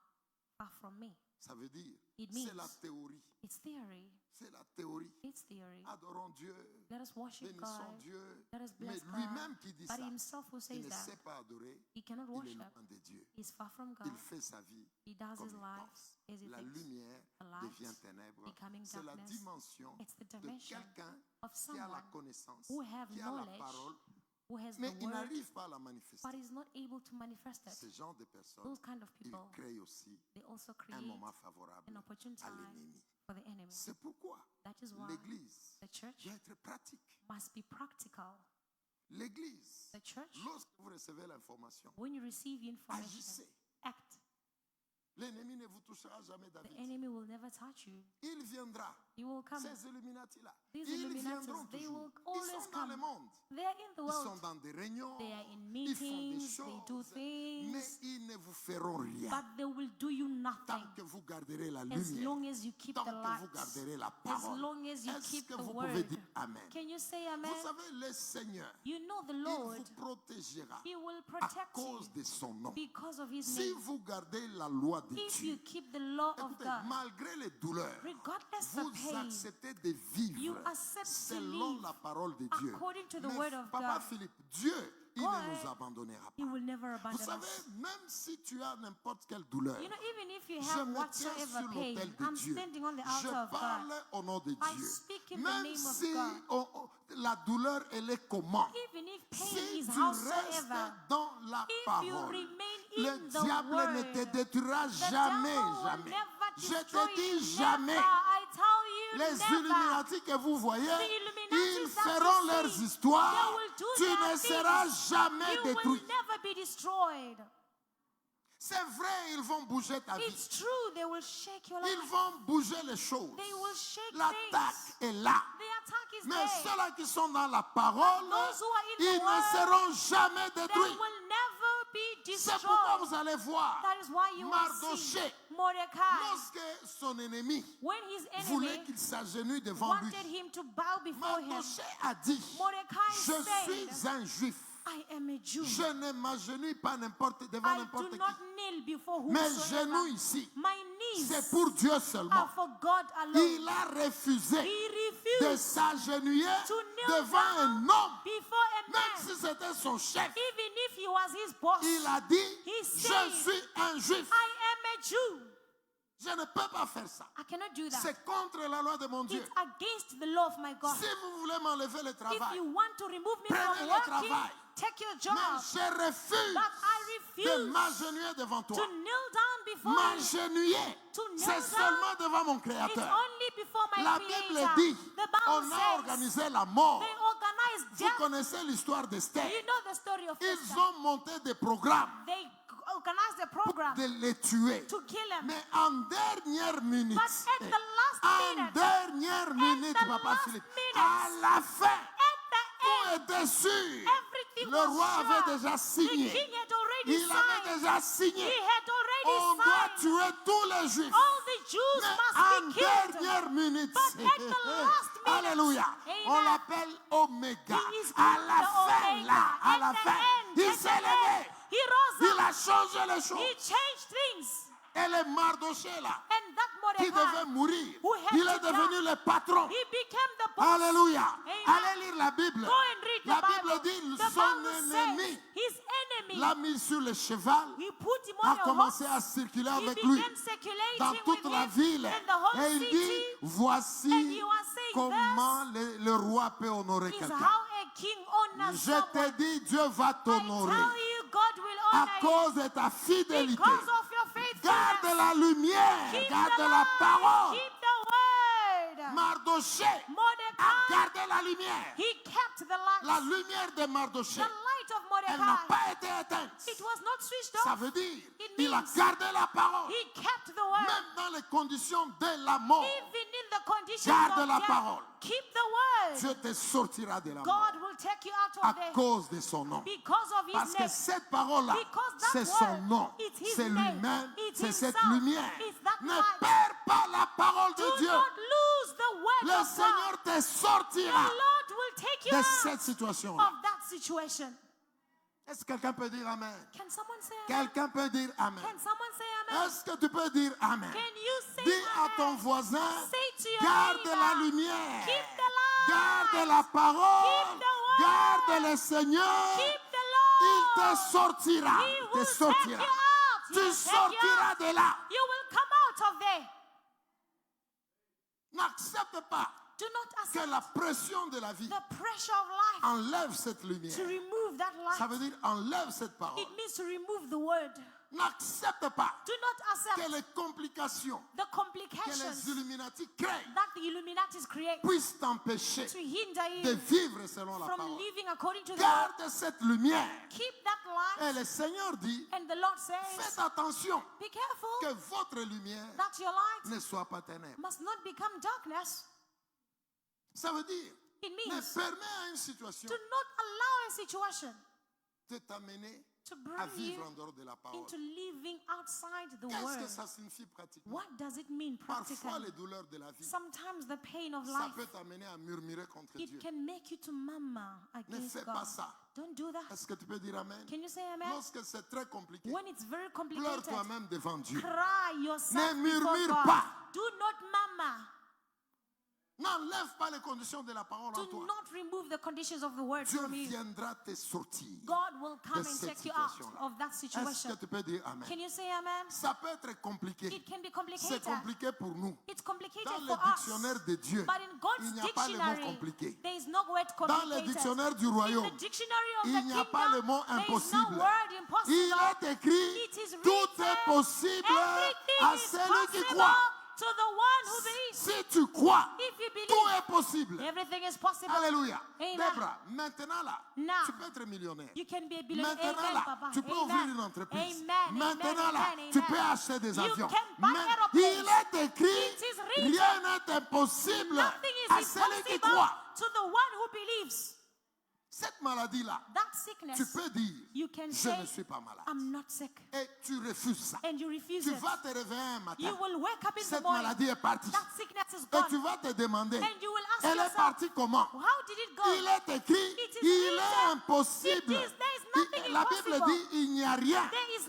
far from me. Ça veut dire, It c'est la means- théorie. It's theory. C'est la théorie. It's theory. Adorons Dieu, Let us worship bénissons God. Dieu. Let us Mais bless lui-même God. qui dit But ça, himself who il says ne that sait pas adorer, he cannot il est worship, loin de Dieu. is far from Il God. fait sa vie He does comme his il life pense. as he La thinks. lumière The light devient ténèbres. becoming C'est la darkness. dimension It's the de dimension quelqu'un of qui a la someone connaissance, who have qui a la knowledge, parole, who has mais the il word, n'arrive pas à la manifester. but is not able to manifest Ce it. genre de personnes, Those kind of ils people, créent aussi they also un create moment favorable an opportune à time l'ennemi. for the enemy. C'est pourquoi That is why l'Église the church doit être pratique. must be practical. L'Église, The church, lorsque vous recevez l'information, when you receive information, agissez. act. L'ennemi ne vous touchera jamais, The David. enemy will never touch you. Il viendra. He will come. Ces Illuminati-là, These ils Illuminatis, viendront they toujours. will Ils always sont dans le come. monde. They are in the Ils sont world. dans des réunions. They are in Ils font des meetings. They do choses. Mais things. ils ne vous feront rien. But they will do you Tant nothing que vous garderez la as lumière. long as you keep Tant the que vous light. garderez la As parole. long as you Est-ce keep que the vous pouvez word. dire Amen? Can you say amen? Vous savez, le Seigneur, You know the il Lord, vous protégera He will à protect cause you de son nom. because of His Si name. vous gardez la loi de If you Dieu, keep the law of écoutez, God, malgré les douleurs, regardless vous of pain, acceptez de you vivre accept to selon live la parole de Dieu. according to the Mais word of Papa God. Philippe, Dieu, il God, ne nous abandonnera He pas. will never Vous abandon savez, us. même si tu as n'importe quelle douleur, You know, even if you je have me tiens whatsoever sur pain, l'autel de I'm Dieu. standing on the Je altar of God. parle au nom de I Dieu. speak in the Même name of si God. la douleur, elle est comment? Even if pain Si is tu restes howsoever, dans la if you parole, remain le in the diable ne te word, détruira the jamais, devil will jamais. never Je destroy te you. dis jamais. Never. I tell you, Les never. Illuminati que vous voyez, Illuminatis ils that you feront see, leurs histoires. they will do Tu their ne seras things. jamais You will détruit. never be destroyed. C'est vrai, ils vont bouger ta vie. It's true, they will shake your Ils life. vont bouger les choses. They will shake L'attaque things. est là. The attack is Mais there. ceux-là qui sont dans la parole, Those who are in the ils ne word, seront jamais They détruits. will never be C'est pourquoi destroyed. vous allez voir That is why you will see Mardoché, Mordecai, lorsque son ennemi when his voulait enemy qu'il s'agenouille devant lui, wanted him to bow before him, Mardoché a dit, Mordecai je suis said, un juif. I am a Jew. Je ne m'agenouille pas devant I n'importe do qui. not kneel before Mes genoux whosoever. ici, My knees c'est pour Dieu seulement. are for God Il alone. a refusé He de refused s'agenouiller to kneel devant un down homme, before a même man, si c'était son chef. even if he was his boss. Il a dit, He je said, suis un juif. I am a Jew. Je ne peux pas faire ça. I cannot do that. C'est contre la loi de mon Dieu. It's against the law of my God. Si vous voulez m'enlever le If travail, you want to remove me Prenez from le working, travail. take your mais job. je refuse But I de refuse m'agenouiller devant toi. to kneel down before you. M'agenouiller, To kneel c'est down, seulement devant mon It's Créateur. only before my La Bible Creator. dit, The on Bible a says organisé la mort. they organized Vous death. connaissez l'histoire d'Esther. You know the story of Ils Esther. ont monté des programmes They organized a program de les tuer. to kill him. Mais en dernière minute, But at the last en minute, dernière minute, the Papa last Philippe, minute, à la fin, at the tout end, était sûr. everything Le was roi sure. avait déjà The signé. king had already Il avait signed. déjà signé. He had On already doit signed. tuer tous les juifs. All the Jews Mais must en be killed. dernière minute, But at the last minute, Alléluia, on Amen. l'appelle Oméga. He is À called la the fin, Omega. là, à At la the fin, end, il at s'est the end, levé. he rose Il up. a changé les He choses. changed things. Et le Mardoché là, And that qui devait Mordecai, mourir, who had il to est devenu le patron. he became the boss. Alléluia. Amen. Allez lire la Bible. Go and read La the Bible Bible. dit The son Bible ennemi says his enemy, l'a mis sur le cheval, he put him a on a commencé horse. à circuler He avec lui began circulating dans with toute la him ville. in the whole Et il city. dit, And voici you are saying comment le roi peut honorer Is quelqu'un. how a king honors Je te someone. dis, Dieu va I t'honorer tell you, God will à honor cause de ta you fidélité. because of your Garde faithfulness. la lumière, Keep garde the la light, parole. keep the word. Mardoché a Mordecai, gardé la lumière. he kept the light. La lumière de Mardoché, The light of elle n'a Mordecai, pas été éteinte. it was not switched Ça off. veut dire, It il a means gardé la parole. he kept the word. Même dans les conditions de la mort. Even in the conditions Garde of la death, parole. keep the word. Dieu te sortira de la mort God will take you out à of there cause de son nom. because of his Parce que name. cette parole-là, Because that c'est son word, nom, it's his c'est name, lui-même, it's c'est cette himself, lumière. it's that Ne light. perds pas la parole Do de Dieu. not lose the word Le of Seigneur God. te The sortira Lord will take you de out cette situation-là. of that situation. Est-ce que quelqu'un peut dire Amen? Can someone say amen? Quelqu'un peut dire Amen? Can someone say amen? Est-ce que tu peux dire Amen? Can you say Dis à ton amen? voisin, Say to your garde neighbor, la lumière, keep the light, garde la parole, keep the word, garde le Seigneur, keep the il te Lord. sortira, He te will take sortira. you out. He Tu will take you sortiras out. de là. You will come out of there. N'accepte pas Do not que accept la pression de la vie the pressure of life enlève cette lumière. to remove that Ça light. veut dire enlève cette parole. It means to remove the word. N'accepte pas Do not que accept les complications the que complications les Illuminati créent that the Illuminatis create puissent t'empêcher to hinder de you vivre selon la from parole. living according to the word. Garde cette lumière. Keep that light. Et le Seigneur dit, And the Lord says, faites attention be careful que votre lumière that your light ne soit pas ténèbres. must not become darkness. Ça veut dire, It ne means permets à une situation to not allow a situation de t'amener to à bring you vivre en dehors de la parole. into living outside the Qu'est-ce que word. ça signifie pratiquement? What does it mean Parfois, practically? les douleurs de la vie, Sometimes the pain of ça life, peut t'amener à murmurer contre it Dieu. can make you to murmur Ne against fais pas God. ça. Don't do that. Est-ce que tu peux dire Amen? Can you say amen? Lorsque c'est très compliqué, When it's very pleure complicated, toi-même devant Dieu. cry yourself Ne before murmure God. pas. Do not murmur. N'enlève pas les conditions de la parole en Do toi. not remove the conditions of the word Dieu from you. viendra te sortir God will come de and cette take you out situation-là. of that Est-ce situation. que tu peux dire Amen? Can you say amen? Ça peut être compliqué. It can be C'est complicated. compliqué pour nous. It's complicated Dans le for us. dictionnaire de Dieu, But in God's il n'y a pas le mot dictionary, compliqué. there is no word Dans le complicated. dictionnaire du In royaume, the dictionary of il the n'y a pas le kingdom, mot there is no impossible. word impossible. Il est écrit, It is tout est written, possible everything à is celui qui possible croit. to the one who believes. Si tu crois, If you tout believe, est possible. everything is possible. Alléluia. Amen. Debra, maintenant là, Now, tu peux être millionnaire. You can be a billionaire. Maintenant Amen, là, Papa. tu peux Amen. ouvrir une entreprise. Amen. Maintenant Amen. là, Amen. tu Amen. peux acheter des You avions. can buy Mais aeroplanes. il est écrit, It is written, rien n'est impossible Nothing à is celui qui impossible croit. to the one who believes. Cette maladie-là, That sickness, tu peux dire, you can je say, ne suis pas malade. I'm not sick. Et tu refuses ça. And you refuse Tu it. vas te réveiller un matin. You will wake up in the Cette morning. maladie est partie. That sickness is Et gone. tu vas te demander, And you will ask elle est yourself, partie comment? how did it go? Il est écrit, It is il written, est impossible. there is nothing La Bible impossible. dit, il n'y a rien There is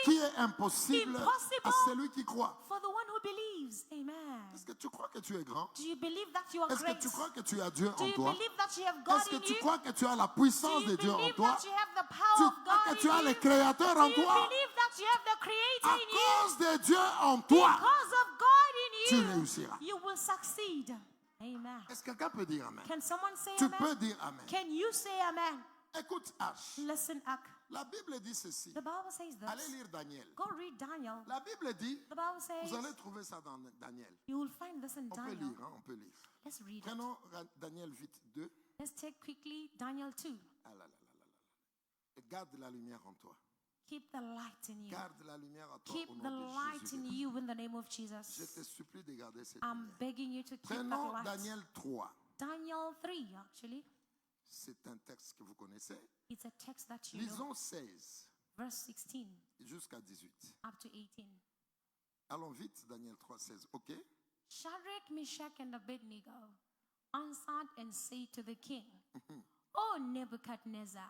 qui nothing est impossible impossible à celui qui croit. for the one who believes. Amen. Est-ce que tu crois que tu es grand? Do you believe that you are Est-ce que great? tu crois que tu as Dieu Do en you toi? believe that you have God Est-ce que in tu you? crois que tu as la Do puissance you de Dieu en believe toi? that you have the Tu power of crois God que tu in as you? le Créateur Do en you toi? believe that you have the Creator À in you? cause de Dieu en toi, Because of God tu in you, réussiras. you will succeed. Amen. Est-ce que quelqu'un peut dire Amen? Can someone say Tu amen? peux dire Amen. Can you say amen? Écoute H. Listen, Ak. La Bible dit ceci. The Bible says Allez this. lire Daniel. Go read Daniel. La Bible dit, The Bible says vous allez trouver ça dans Daniel. you will find this in On peut Daniel. lire, hein, on peut lire. Let's read it. Prenons Daniel vite 2. Let's take quickly Daniel 2. Ah là là là là là. Et garde la lumière en toi. Keep the light in you. Garde la lumière en toi Keep au the nom de light Jésus. in you in the name of Je Jesus. te supplie de garder cette I'm lumière. begging you to keep that Prenons light. Daniel 3. Daniel 3, actually. C'est un texte que vous connaissez. It's a text that you know. Lisons 16 Verse 16 jusqu'à 18. up to 18. Allons vite, Daniel 3, 16. OK? Shadrach, Meshach, and Abednego answered and said to the king, O Nebuchadnezzar,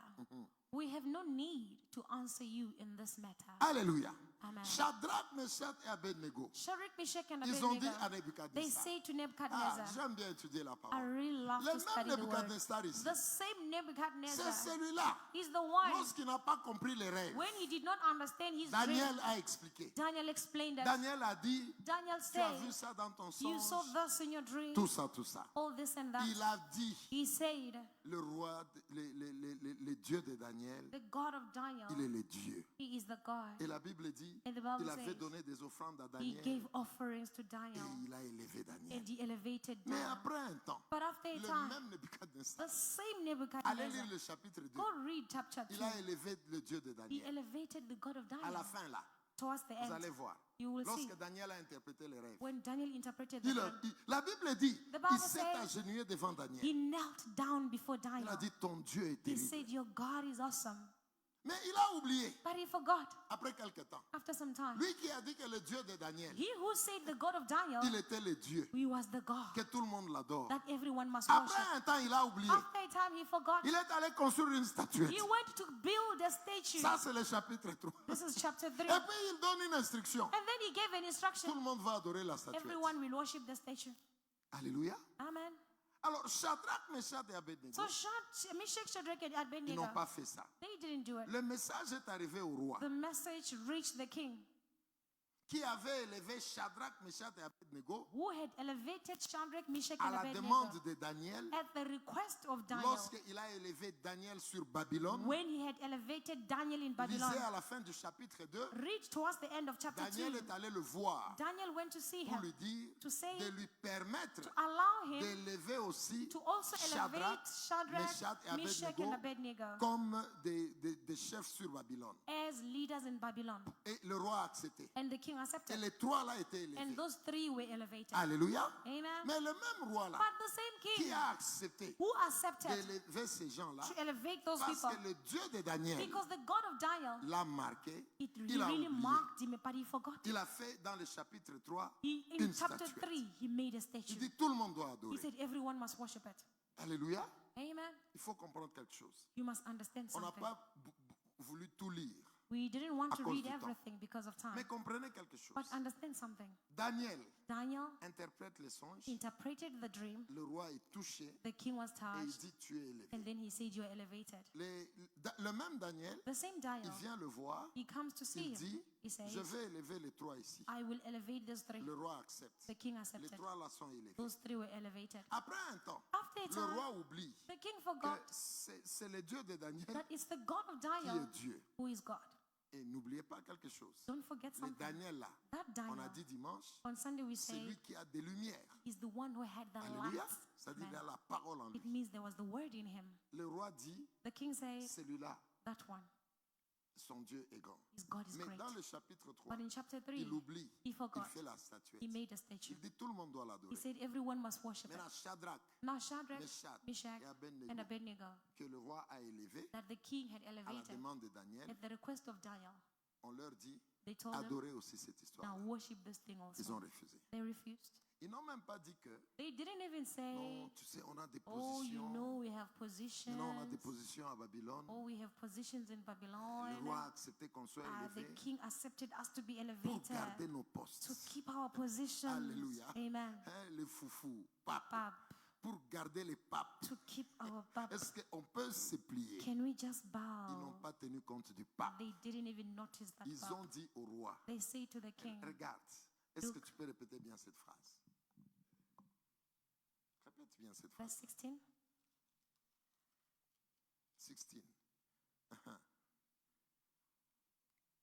we have no need to answer you in this matter. Alléluia. Amen. Shadrach, Meshach et Abednego. Shadrach, Meshach, and Ils ont dit Abednego, à they Nebuchadnezzar. say to Ah, Nebuchadnezzar, j'aime bien étudier la I parole. really love Le to study même the word. Nebuchadnezzar ici, The same c'est Nebuchadnezzar celui-là. is the one, Lorsqu'il n'a pas compris les rêves, when he did not understand his Daniel dream, a expliqué. Daniel explained that. Daniel a dit, Daniel tu as vu said, ça dans ton you saw songe, this in your dream, tout ça, tout ça. all this and that. Il a dit, He said, le roi, le Dieu de Daniel, the God of Daniel, il est le Dieu. he is the God. Et la Bible dit, And the Bible il avait says, donné des offrandes à he Daniel gave offerings to et Daniel, il a élevé Daniel. and he elevated Mais Daniel. après un temps, But after a le time, même Nebuchadnezzar, the same allez Nebuchadnezzar, lire le chapitre 2, go read chapter 2. il a élevé le Dieu de He Daniel. elevated the God of À la Daniel. fin là, towards the Vous end. allez voir. You will see. Lorsque Daniel a interprété les rêves, When Daniel interpreted the dream, la Bible dit, The Bible il s'est says agenouillé devant Daniel. he knelt down before Il a Daniel. dit, ton Dieu est He terrible. said, your God is awesome. Mais il a oublié, But he forgot après quelque temps. after some time. Lui qui a dit que le Dieu de Daniel, He who said the God of Daniel, il était le Dieu, he was the God que tout le monde l'adore. that everyone must Après worship. un temps, il a oublié. After a time, he forgot. Il est allé construire une statuette. He went to build a statue. Ça, c'est le chapitre 3. This is chapter 3. Et puis, il donne une instruction. And then he gave an Tout instruction. le monde va adorer la statuette. Everyone will worship the statue. Alléluia. Amen. Alors, Shadrach, Meshach et Abednego, So Meshach, Shadrach, and ils Abednego, n'ont pas fait ça. they didn't do it. Le message est arrivé au roi, The message reached the king, qui avait élevé Shadrach, Meshach et Abednego who had elevated Shadrach, Meshach, à and la Abednego demande de Daniel, at the request of Daniel. lorsqu'il a élevé Daniel sur Babylone. When he had elevated Daniel in Babylon, Lisez à la fin du chapitre 2, reached towards the end of chapter 2, Daniel est allé le voir Daniel went to see pour him lui dire to say, de lui permettre to allow him d'élever aussi to also elevate Shadrach, Shadrach, Meshach et Meshach, and Abednego Abednego comme des chefs sur Babylone. as leaders in Babylon. Et le roi a accepté. And the king Et accepted. les trois là étaient élevés. And those three were elevated. Alléluia. Amen. Mais le même roi là, But the same qui king a accepté who accepted d'élever ces gens-là, to elevate those parce people, que le Dieu de Daniel because the God of Daniel, l'a marqué, it il a really oublié. marked him, but he forgot. Il a fait dans le chapitre 3 In une chapter statuette. 3, he made a Il statue. dit tout le monde doit He adorer. said everyone must worship it. Alléluia. Amen. Il faut comprendre quelque chose. You must understand On n'a something. pas voulu tout lire. We didn't want à to cause read du temps. everything because of Mais time. comprenez quelque chose. But understand something. Daniel Daniel interprète les songes. interpreted the dream. Le roi est touché The king was et il touched. dit tu es élevé. And then he said, you are elevated. Le même Daniel, The same il Daniel, vient le voir. he comes to see Il him. dit He says, je vais élever les trois ici. I will elevate those three. Le roi accepte. The king Les accepted. trois là sont élevés. Those three were elevated. Après un temps, After a le time, roi oublie the king que forgot c'est le Dieu de Daniel that it's the God of qui Daniel est Dieu. who is God. Et n'oubliez pas quelque chose. Don't forget Le something. Daniel là, That on a Daniel, dit dimanche, on Sunday we c'est say, lui qui a des lumières. is the one who had the Alléluia. light. C'est-à-dire il Amen. a la parole en It lui. means there was the word in him. Le roi dit, The king says, celui-là, that one, son Dieu est grand. his God is Mais great. dans le chapitre 3, But in chapter 3, il oublie. he Il forgot. fait la statuette. He made a statue. Il dit tout le monde doit He l'adorer. said everyone must worship it. Maintenant, Shadrach, Now Shadrach, Meshach Meshach, et Abednego, and Abednego, que le roi a élevé that the king had à la elevated demande de Daniel, at the request of Daniel, on leur dit they told him, adorez aussi cette histoire. now worship this thing Ils ont also. refusé. They refused. Ils n'ont même pas dit que They didn't even say, non, tu sais, on a des oh, you positions. know, we have positions. Non, on a des positions à Babylone. Oh, we have positions in Le Babylon. roi a accepté qu'on soit The élevé king accepted us to be pour elevated, garder nos to postes. keep our positions. Alléluia. Amen. Hein, les foufous, papes, Pap, pour garder les papes. to keep our pap. Est-ce qu'on peut se plier? Can we just Ils n'ont bow? pas tenu compte du pape. They didn't even notice that Ils pap. ont dit au roi, They say to the king, regarde, est-ce que Look. tu peux répéter bien cette phrase? Répète bien cette verse phrase. 16, 16.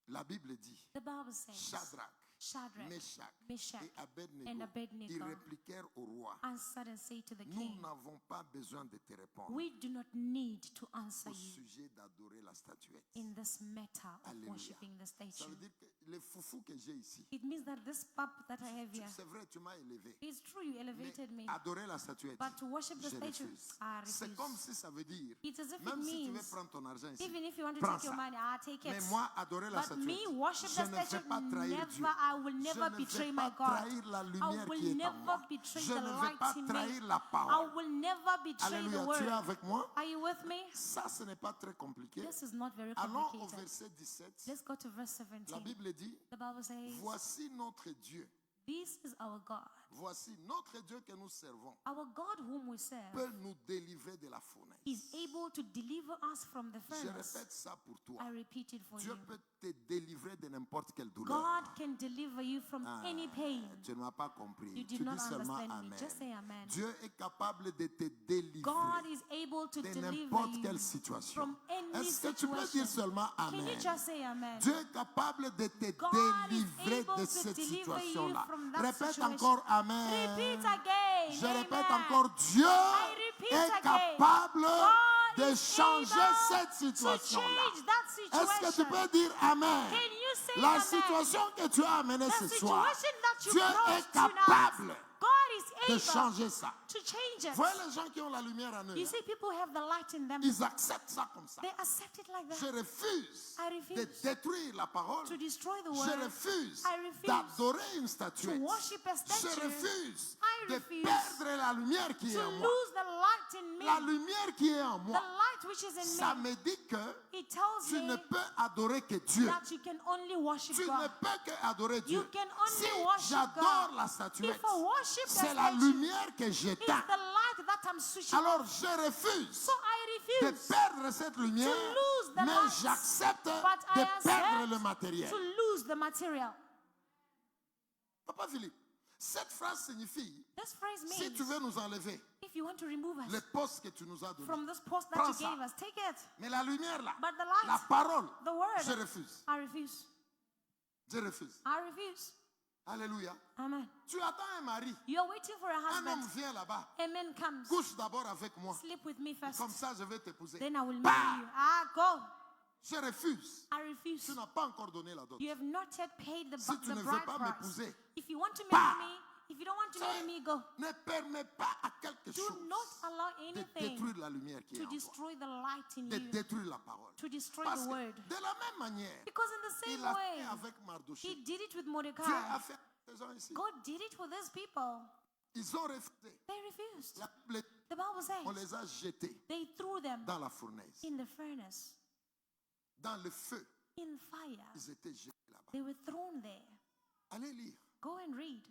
La Bible dit, the Bible says, Shadrach, Shadrach, Meshach Meshach, et Abednego, and Abednego ils répliquèrent au roi, answered and said to the nous king, n'avons pas besoin de te répondre we do not need to answer au you sujet d'adorer la statuette. in this matter of Alléluia. worshiping the Ça statue. veut dire que les foufous que j'ai ici, It means that this pap that I have here, c'est vrai, tu m'as élevé. it's true you elevated me, Mais adorer la statuette, but to worship the je statue, refuse. I C'est comme refuse. si ça veut dire, It's as if it même si tu veux means, prendre ton argent ici, even if you want to prends take your ça. money, I'll take it. Mais moi, adorer la But me, statuette, worship je the ne vais statue, pas trahir Dieu. never, I will Je never ne betray vais my pas God. trahir la I lumière qui will est en never moi. betray Je the ne vais light pas in me. trahir la I parole. will never betray the Alléluia, tu es word. avec moi? Are you with me? Ça, ce n'est pas très compliqué. This is not very Allons au complicated. verset 17. Let's go to verse La 17. Bible dit, The Bible says, voici notre Dieu. this is our God. Voici notre Dieu que nous servons. Our God whom we serve Peut nous délivrer de la fournaise. is able to deliver us from the Je furnace. répète ça pour toi. I repeat it for Dieu you. peut te délivrer de n'importe quelle douleur. God can deliver you from Ah, any pain. tu ne m'as pas compris. You Tu did not dis seulement understand me. Amen. Just say amen. Dieu est capable de te délivrer God is able to de deliver n'importe you quelle situation. from any Est-ce que tu peux situation. dire seulement Can you Amen? just say amen? Dieu est capable de te God délivrer is able de to cette deliver you situation-là. from that Répète situation. encore Amen. Repeat again. Je répète Amen. encore, Dieu repeat est again. capable God de is changer able cette to situation-là. change that Est-ce que tu situation. peux dire Amen? Can you save La a man, situation que tu as amenée the ce soir, situation that you Dieu brought est tonight, capable God de is able changer ça. to change it. Voyez les gens qui ont la lumière en eux. You hein, see, people have the light in them. Ils acceptent ça comme ça. They accept it like Je that. refuse I de refuse détruire la parole. to destroy the Je word, refuse I refuse d'adorer une to statuette. worship a Je statue, refuse I de refuse perdre la lumière qui est to en moi. lose the light in me. La lumière qui est en The moi, light which is in ça me, me dit que it tells tu me ne peux adorer que Dieu. that you can only worship Tu ne God. peux que adorer Dieu. You can only Si worship j'adore God. la statuette, If I worship the c'est la statue, lumière que it's j'éteins. the light that I'm switching Alors off. je refuse So I de refuse perdre cette lumière, lose the mais light, j'accepte but I de accept perdre le matériel. to lose the material. Papa Philippe, cette phrase signifie, This phrase si means tu veux nous enlever if you want to remove us le poste que tu nous as donné, from this post that prends you ça. gave us, take it. Mais la lumière là, But the light, la parole, the word, je refuse. I refuse. Je refuse. I refuse. Alléluia. Amen. Tu attends un mari, You're waiting for a un homme husband. vient là-bas, A man comes. couche d'abord avec moi. Sleep with me first. Comme ça, je vais t'épouser. Then I will Bah! marry you. Ah, go. Je refuse. I refuse. Tu n'as pas encore donné la dot. You have not yet paid the, Si tu the ne veux bride pas price. m'épouser, If you want to bah! marry me, if you don't want to marry me, go. Ne permets pas à quelque Do chose not allow de anything détruire la lumière qui est to en toi, destroy the light in de you, détruire la parole. to destroy Parce the que word. de la même manière, Because in the same il a way, fait avec Mardochée. he did it with Dieu a Mordecai. fait avec ces gens ici. God did it with these people. Ils ont refusé. They refused. La Bible, The Bible on says les a jetés they threw them dans la fournaise. in the furnace, Dans le feu, in fire. ils étaient jetés là-bas. They were thrown there. Allez lire. Go and read.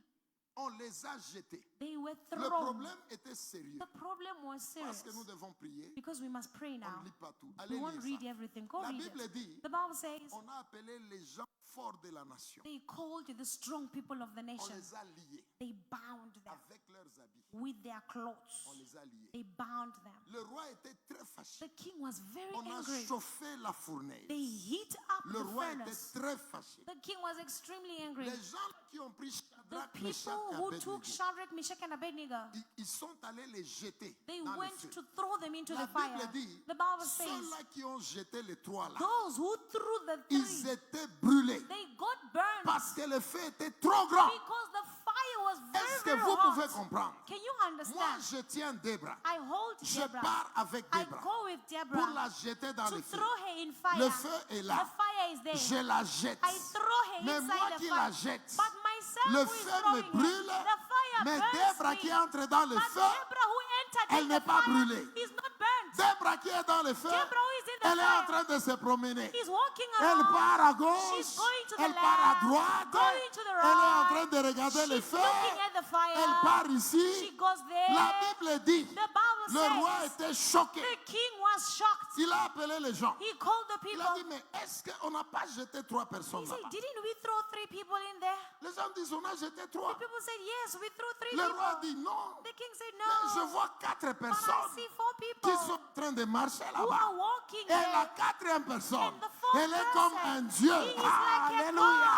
On les a jetés. They were Le thrown. problème était sérieux. The problem was Parce serious que nous devons prier. because we must pray On now. ne lit pas tout. We Allez won't read lire ça. everything. Go La read Bible it. dit, The Bible says on a appelé les gens forts de la nation. they called the strong people of the On nation. les a liés They bound them avec leurs habits. with their On clothes. les a liés. They bound them. Le roi était très fâché. The king was very On a angry. chauffé la fournaise. They heat up Le the roi était furnace. très fâché. The king was extremely angry. Les gens qui ont pris The Shadrach, Meshach people et who Abednego, took Shadrach, Meshach, and Abednego, ils sont allés les jeter they dans le went feu. to throw them into La the fire. Bible dit, The Bible says ceux-là qui ont jeté les trois là, those who threw the ils three, étaient brûlés they got burned parce que le feu était trop grand. because the fire was Est-ce que very, very vous pouvez hot. comprendre? Can you Moi, understand? je tiens Débra. I hold Je Deborah. pars avec I Débra go with pour Deborah la jeter dans to le feu. throw her in fire. Le feu est là. The fire is there. Je la jette. I throw her Mais moi inside the qui fire. la jette, But myself le who is feu me throwing her, brûle, the fire mais burns Débra me. qui entre dans le But feu, Deborah who entered elle in n'est the pas fire brûlée. is not burnt. Débra qui est dans le feu, Deborah who is in the elle est en fire train de se promener. is walking Elle around. part à gauche, She's going to the elle part à left, droite, going to the elle est en right. train de regarder le She's feu, looking at the fire. elle part ici. She goes there. La Bible dit, The Bible le roi says était choqué. the king was shocked. Il a appelé les gens. He called the Il people. a dit, mais est-ce qu'on n'a pas jeté trois personnes He said, là-bas? didn't we throw three people in there? Les gens disent, on a jeté The trois. people said, yes, we threw three Le people. roi dit, non. The king said, Mais je no. vois quatre But I personnes see four people qui sont en train de marcher who là-bas. are walking Et la there. quatrième personne, And the fourth elle est comme person, un Dieu. he is like a Alléluia.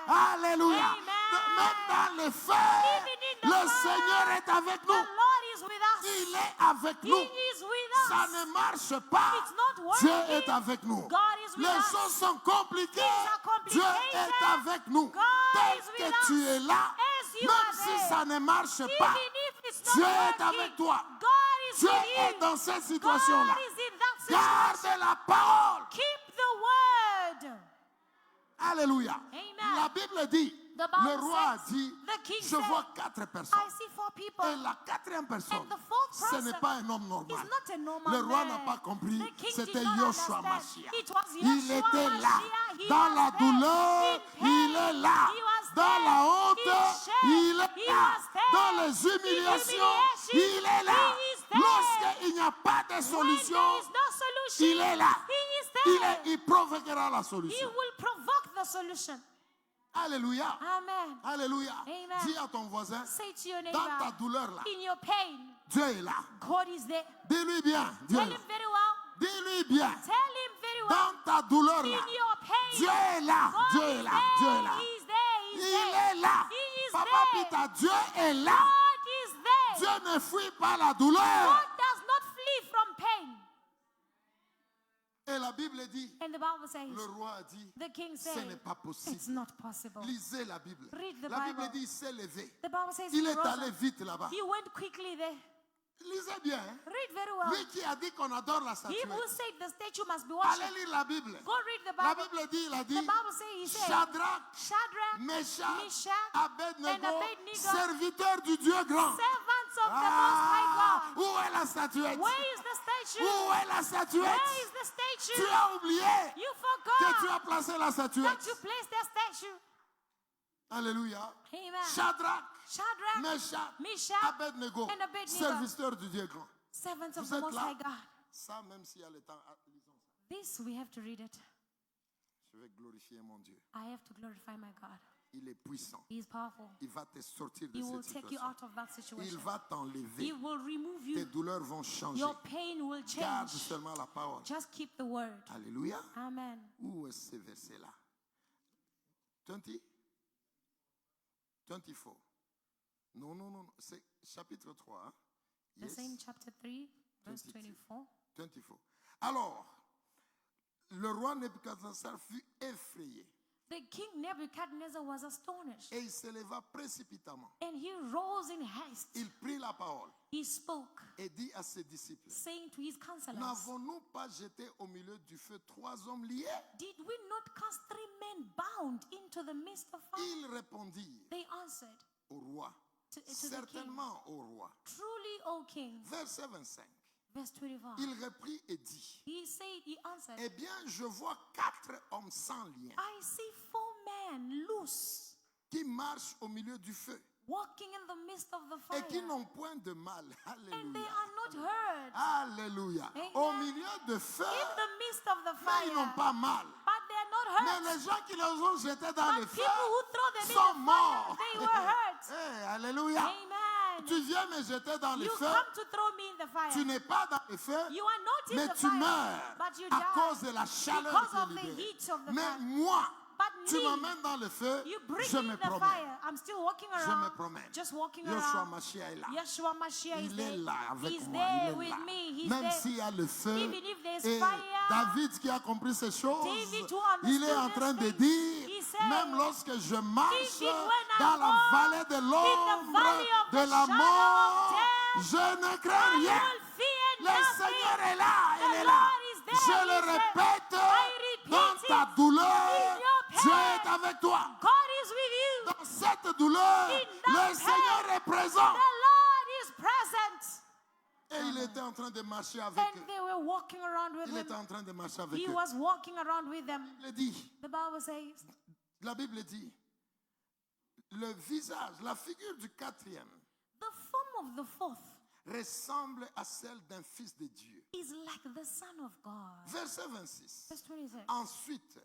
God. Alléluia. Amen. Même dans le feu, Even in the le fire, Seigneur est avec The nous. Lord is with us. Il est avec He nous. is with Ça us. ne marche pas. It's not Dieu working. est avec nous. God is with Les us. choses sont compliquées. Things are complicated. Dieu est avec nous. God Tel is with que us. tu es là, As you même are si there. ça ne marche Even pas, if it's not Dieu est working, avec toi. God is Dieu with est you. dans cette God situation-là. is in that situation. Garde la parole. Keep the word. Alléluia. Amen. La Bible dit, The Bible le roi a says, dit, the king je said, vois quatre personnes. I see four people. Et la quatrième personne, And the fourth ce n'est person pas un homme is normal. not a normal Le roi man. n'a pas compris, The king c'était did not Yoshua understand. Mashiach. It was Il Yoshua était là, Mashiach. He dans was la there. douleur, In pain. il est là. He was Dans there. la honte, In shame. il est He là. was there. Dans les In humiliations, humiliation, il est là. he is there. Lorsqu'il n'y a pas de When solution, there is no solution, il est là. he is there. Il provoquera la He solution. will provoke the solution. Alléluia. Amen. Alléluia. Amen. Dis à ton voisin, Say to your dans ta neighbor, douleur là, in your pain, Dieu est là. God is there. Dis-lui bien, Dieu Tell est là. him very well. Dis-lui bien, Tell him very well. dans ta douleur là, In your pain, Dieu est là. God Dieu is est là. there. Dieu est là. He's there. He's Il there. est là. He is Papa there. Pita, Dieu est là. God is there. Dieu ne fuit pas la douleur. God does not flee from pain. Et la Bible dit, And the Bible says, le roi a dit, the king ce said, n'est pas it's possible. not possible. Lisez la Bible. Read the La Bible Bible. dit, il s'est levé. The Bible says Il he est rose allé up. vite là-bas. He went quickly there. Lisez bien. Hein? Read very well. Lui qui a dit qu'on adore la He statuette. who said the statue must be Allez worshipped. lire la Bible. Go read the La Bible. Bible dit, il a dit, The Bible says he said, Shadrach, Shadrach, Meshach, Meshach, Abednego, and Abednego, serviteurs du Dieu grand. servants of the Most High God. Où est la statuette? Where is the statue? Où est la statuette? Where is the Tu statue? as oublié You que tu forgot as placé la that statuette. you placed that statue. Alléluia. Amen. Shadrach, Shadrach, Meshach, Meshach, Abednego, and Abednego. serviteurs du Dieu grand. servants of Vous the êtes Most là? High God. Ça, même s'il y a le temps, lisons ça. This, we have to read it. Je vais glorifier mon Dieu. I have to glorify my God. Il est puissant. He is powerful. Il va te sortir de He will cette take you situation. out of that Il situation. va He t'enlever. will remove Tes you. douleurs vont changer. Your pain will Garde change. seulement la parole. Just keep the word. Alléluia. Amen. Où est ce verset-là? 20? 24. Non, non, non. C'est chapitre 3. Hein? The Yes. same chapter 3, verse 22. 24. 24. Alors, le roi Nebuchadnezzar fut effrayé The king Nebuchadnezzar was astonished, et il se leva précipitamment. and he rose in haste. Il prit la parole He spoke, et dit à ses disciples, saying to his counselors, n'avons-nous pas jeté au milieu du feu 3 hommes liés? did we not cast 3 men bound into the midst of fire? Ils répondirent They answered, au roi, to the king, certainement au roi. truly, O king. Verset 25. Verse 25. Il reprit et dit, He said, he answered, eh bien, je vois 4 hommes sans lien I see 4 men loose, qui marchent au milieu du feu walking in the midst of the et qui fire, n'ont point de mal. and they Alléluia. are not hurt. Alléluia. Amen. Au milieu de feu, In the midst of the mais ils n'ont fire, pas mal. but they are not Mais hurt. les gens qui les ont jetés dans le But feu people who throw them in sont the morts. fire, they were hurt. Eh, alléluia. Amen. Tu viens me jeter dans le You feu. come to throw me in the fire. Tu n'es pas dans le feu, You are not in mais the tu fire, meurs but you à die cause de la chaleur because qui of est the libérée. heat of the Mais fire. moi, But tu me, m'emmènes dans le feu, you bring je me me in the promène. fire. I'm still walking Je around, me promène. just walking Yoshua around. Mashiach est là. Yeshua Mashiach is Il est there. là avec He's moi. there Il est with là. me. He's Même there. s'il y a le feu. Even if there's Et fire, David qui a compris ces choses, David who il est en understood train these de things, dire, he said, même lorsque je marche even when I dans la walk vallée de l'ombre valley of de the la shadow mort, of death, je ne crains I rien. will fear Le nothing. Seigneur est là, il The est là. Lord is there. Je He le said, répète, I repeat dans ta it. douleur, In your Dieu pain, est avec toi. God is with you. Dans cette douleur, In le that Seigneur pain, est présent. The Lord is present. Et il était en train de marcher avec And eux. they were walking around with Il était him. en train de marcher avec He eux. was walking around with them. Il dit, The Bible says, la Bible dit, le visage, la figure du 4e the form of the 4th ressemble à celle d'un fils de Dieu. is like the Son of God. Verset 26. Verse 26. Ensuite,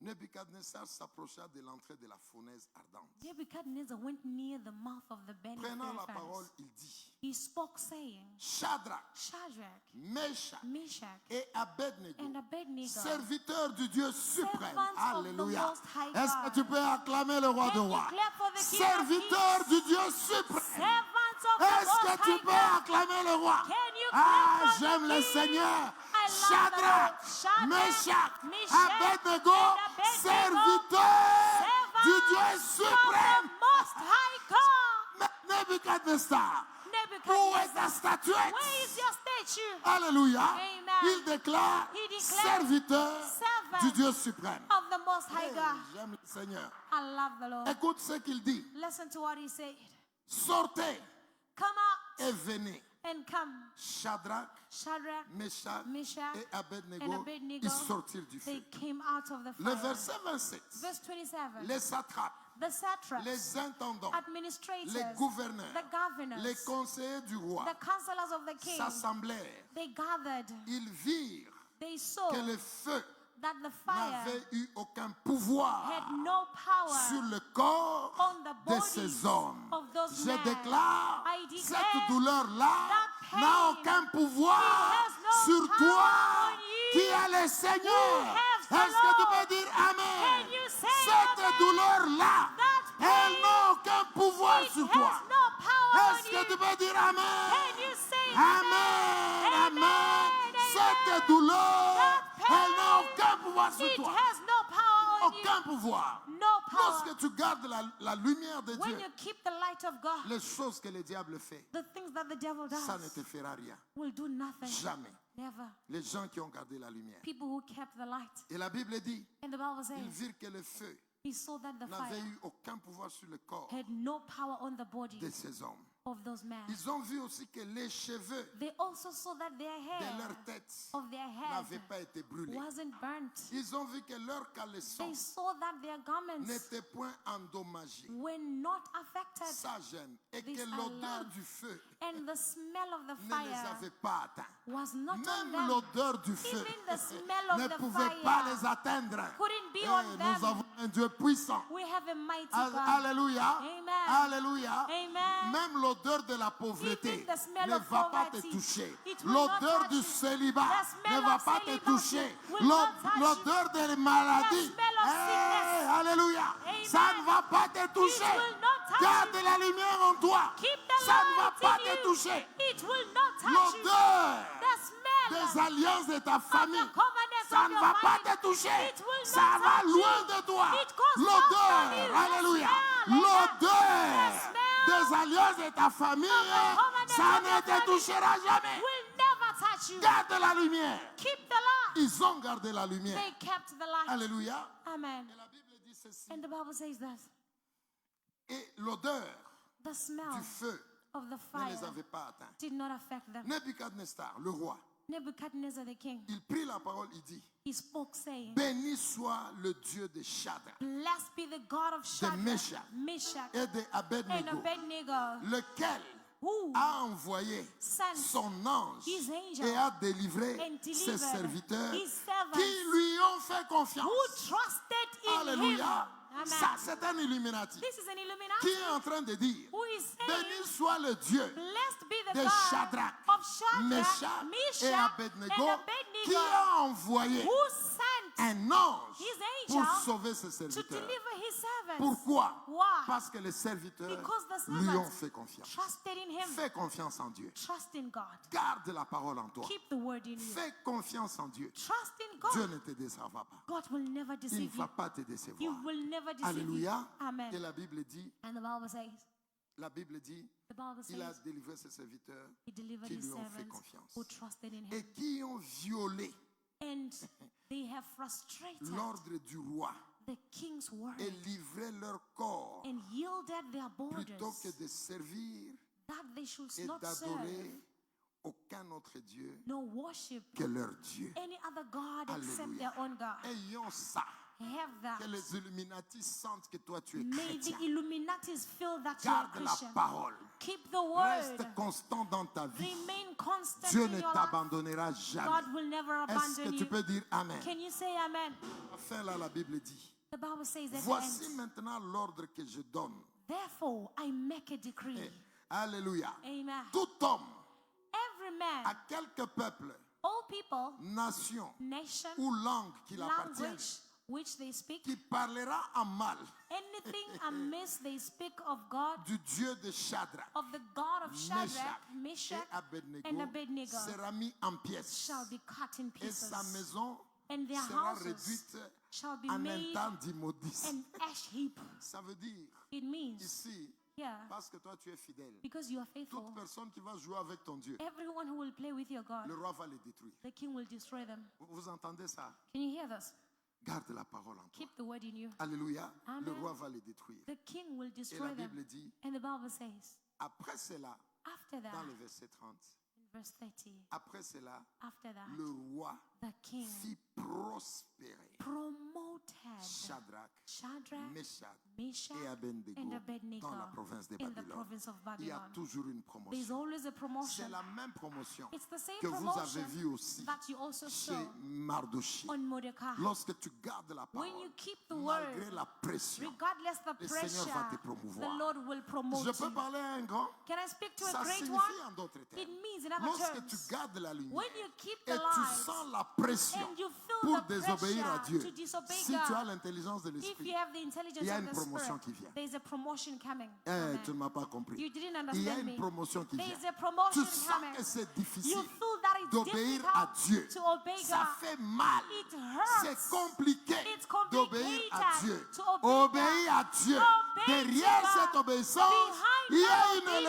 Nebuchadnezzar s'approcha de l'entrée de la fournaise ardente. Nebuchadnezzar went near the mouth of the burning Prenant la furnace. parole, il dit, He spoke, saying, Shadrach, Shadrach, Meshach Meshach, et Abednego, and Abednego, serviteurs du Dieu suprême. servants of the Alléluia. Most High Est-ce que God. tu peux acclamer le roi de Can you rois? clap for the King of Serviteurs Kings? du Dieu suprême. Servants of the Est-ce Most que tu High peux God. acclamer le roi? Can you Ah, clap for j'aime the le King? Seigneur. I love Shadrach, the Lord. Shadrach, Meshach, Meshach, Abednego, and Abednego, serviteurs du Dieu Servants of suprême. the Most High God. Nebuchadnezzar, où est ta Nebuchadnezzar, statuette? where is your statue? Alléluia. Amen. Il déclare He declared, serviteur servant du Dieu suprême. Of the Most High Hey, God. j'aime le Seigneur. I love the Lord. Écoute ce qu'il dit. Listen to what he said. Sortez Come out et venez. and come. Shadrach, Shadrach, Meshach Meshach, et and Abednego, Abednego, ils sortirent du they feu. came out of the Le fire. verset 27. Verse 27. Les satrapes, The satraps, les intendants, administrators, les gouverneurs, the governors, les conseillers du roi the counselors of the king, s'assemblèrent. they gathered, Ils virent they saw que le feu that the fire n'avait eu aucun pouvoir had no power sur le corps on the de bodies ces hommes. of those Je men. déclare, I declare cette douleur-là that pain n'a aucun pouvoir has no sur power toi on you. qui es le Seigneur. Who has the Est-ce que tu Lord? peux dire Amen? Can you say Cette amen? douleur-là, That elle pain, n'a aucun pouvoir it sur has toi. no power Est-ce on que tu you. peux dire Amen? Can you say Amen, amen? Amen. Amen. Cette douleur, That elle n'a pain, aucun pouvoir sur it toi. has no power on Aucun you. pouvoir. No power. Lorsque tu gardes la lumière de When Dieu, you keep the light of God, les choses que le diable fait, the things that the devil ça ne does te fera rien. will do nothing. Jamais. Never. Les gens qui ont gardé la lumière. People who kept the light. Et la Bible dit, And the Bible ils says, virent que le feu he saw that the n'avait fire eu aucun pouvoir sur le corps had no power on the body de ces hommes. of those men. Ils ont vu aussi que les cheveux They also saw that their de hair leur tête of their head n'avaient pas été brûlés. wasn't burnt. Ils ont vu que leurs caleçons They saw that their garments n'étaient point endommagés. were not affected. Ça gêne. Et These que are l'odeur love. du feu And the smell of the ne les fire avait pas atteints. was not on Même them. l'odeur du feu Even the smell of ne the pouvait fire pas les atteindre. couldn't be Et on nous them. avons un Dieu puissant. We have a mighty Al- God. Alléluia. Amen. Alléluia. Amen. Même l'odeur de la pauvreté Even the smell ne of va pas te poverty, toucher. it will not L'odeur touch du you. célibat The smell ne va of pas te celibacy toucher. will not touch you. L'odeur des maladies, The smell of sickness. alléluia, Amen. ça ne va pas te toucher. will not touch Garde you. la lumière en toi. Keep the Ça ne va light pas in te you. toucher. It will not touch you. L'odeur The smell des alliances de ta famille, covenants ça of ne your va pas family, te toucher. it will Ça not va touch loin you. de toi. It goes far from you. L'odeur, The alléluia. smell, L'odeur the smell des alliances de ta famille, covenants ça of ne your te family touchera jamais. will never touch you. Garde la lumière. Keep the light. Ils ont gardé la lumière. They kept the light. Alléluia. Amen. Et la Bible dit ceci. And the Bible says that Et l'odeur the smell du feu of the ne les fire avait pas atteints. did not affect them. Nebuchadnezzar, le roi, Nebuchadnezzar the king, il prit la parole, il dit, he spoke saying, béni soit le Dieu de Shadrach, blessed be the God of Shadrach, Meshach Meshach, et de and Abednego, Abednego, lequel who a envoyé sent son ange his angel et a délivré and ses delivered serviteurs his servants qui lui ont fait confiance. who trusted in him. Alléluia. Amen. Ça, c'est un Illuminati This is an qui Illuminati est en train de dire, who is saying, béni soit le Dieu blessed be the de God Shadrach, of Shadrach, Meshach et Meshach, Abednego and qui Abednego, a envoyé who sent un ange his pour angel sauver ses to serviteurs. deliver his servants. Pourquoi? Why? Parce que les serviteurs Because the lui ont servants fait confiance. trusted in him. Fais confiance en Dieu. Trust in God. Garde la parole en toi. Keep the word in you. Fais confiance en Dieu. Trust in Dieu God. ne te décevra pas. God will never Il ne deceive va you. pas te He décevoir. will never deceive Alléluia. you. Amen. Et la Bible dit, And the Bible says, the Bible the Bible il a says, délivré ses serviteurs he delivered qui his lui ont fait servants confiance who trusted in him. et qui ont violé And they have frustrated l'ordre du roi the king's word et livré leur corps and yielded their plutôt borders que de servir that they should et not serve d'adorer aucun autre Dieu nor worship que leur Dieu. any other God except Alléluia. their own God. Ayons ça. Have that. Que les Illuminati sentent que toi tu es May the chrétien. Illuminatis feel that you are Garde la Christian. parole. Keep the word. Reste constant dans ta vie. Remain constant Dieu in ne your life. t'abandonnera jamais. God will never Est-ce abandon que tu you. peux dire Amen? Can you say amen? Enfin là, la Bible dit, The Bible says at voici the end, maintenant l'ordre que je donne. therefore I make a decree. Alléluia. Amen. Tout homme, Every man, à quelque peuple, all people, nation nation, ou langue qu'il appartienne, language which they speak, qui parlera en mal anything amiss they speak of God, du Dieu de Shadrach, of the God of Shadrach, Meshach Meshach, et Abednego, and Abednego, sera mis en pièces shall be cut in et sa pieces, maison and their sera houses réduite shall be en un made temps d'immondice. an ash heap. Ça veut dire It means, ici, yeah, parce que toi tu es fidèle, because you are faithful, toute personne qui va jouer avec ton Dieu, everyone who will play with your God, le roi va les détruire. the king will destroy them. Vous entendez ça? Can you hear this? Garde la parole en toi. Keep the word in you. Alléluia. Amen. Le roi va les détruire. The king will Et destroy la them. Bible dit, And the Bible says, après cela, after that, dans le verset 30, in verse 30, après cela, after that, le roi the king fit prospérer promoted Shadrach, Shadrach, Meshach Meshach, et Abednego and Abednego dans la province de in the Babylone. province of Il y a Babylon. toujours une There's promotion. always a promotion. C'est la même promotion It's the same que vous avez promotion vue aussi that you also chez saw Mardochée. on Mordecai. Lorsque tu gardes la When parole, you keep the malgré word, la pression, regardless the le Seigneur va te pressure, promouvoir. the Lord will promote Je peux you. parler à un grand? Can I speak to a Ça great signifie one? en d'autres It termes, means, in other lorsque tu terms, gardes la lumière when you keep et the tu light sens la pression and you feel pour the désobéir à pressure Dieu, to disobey si tu as God, l'intelligence de if l'esprit, you have the intelligence il y a of une the promotion spirit. qui vient. There is a promotion coming. Eh, Amen. tu ne m'as pas compris. You didn't Il y a understand une me. promotion qui There vient. is a promotion Tu sens coming. que c'est You difficile feel that it's d'obéir à difficult Dieu. to obey Ça God. fait mal. It hurts. C'est compliqué It's d'obéir à complicated Dieu. to obey Obéir à God. Dieu. Obey Derrière to God. cette obéissance, Behind il y a that une obedience,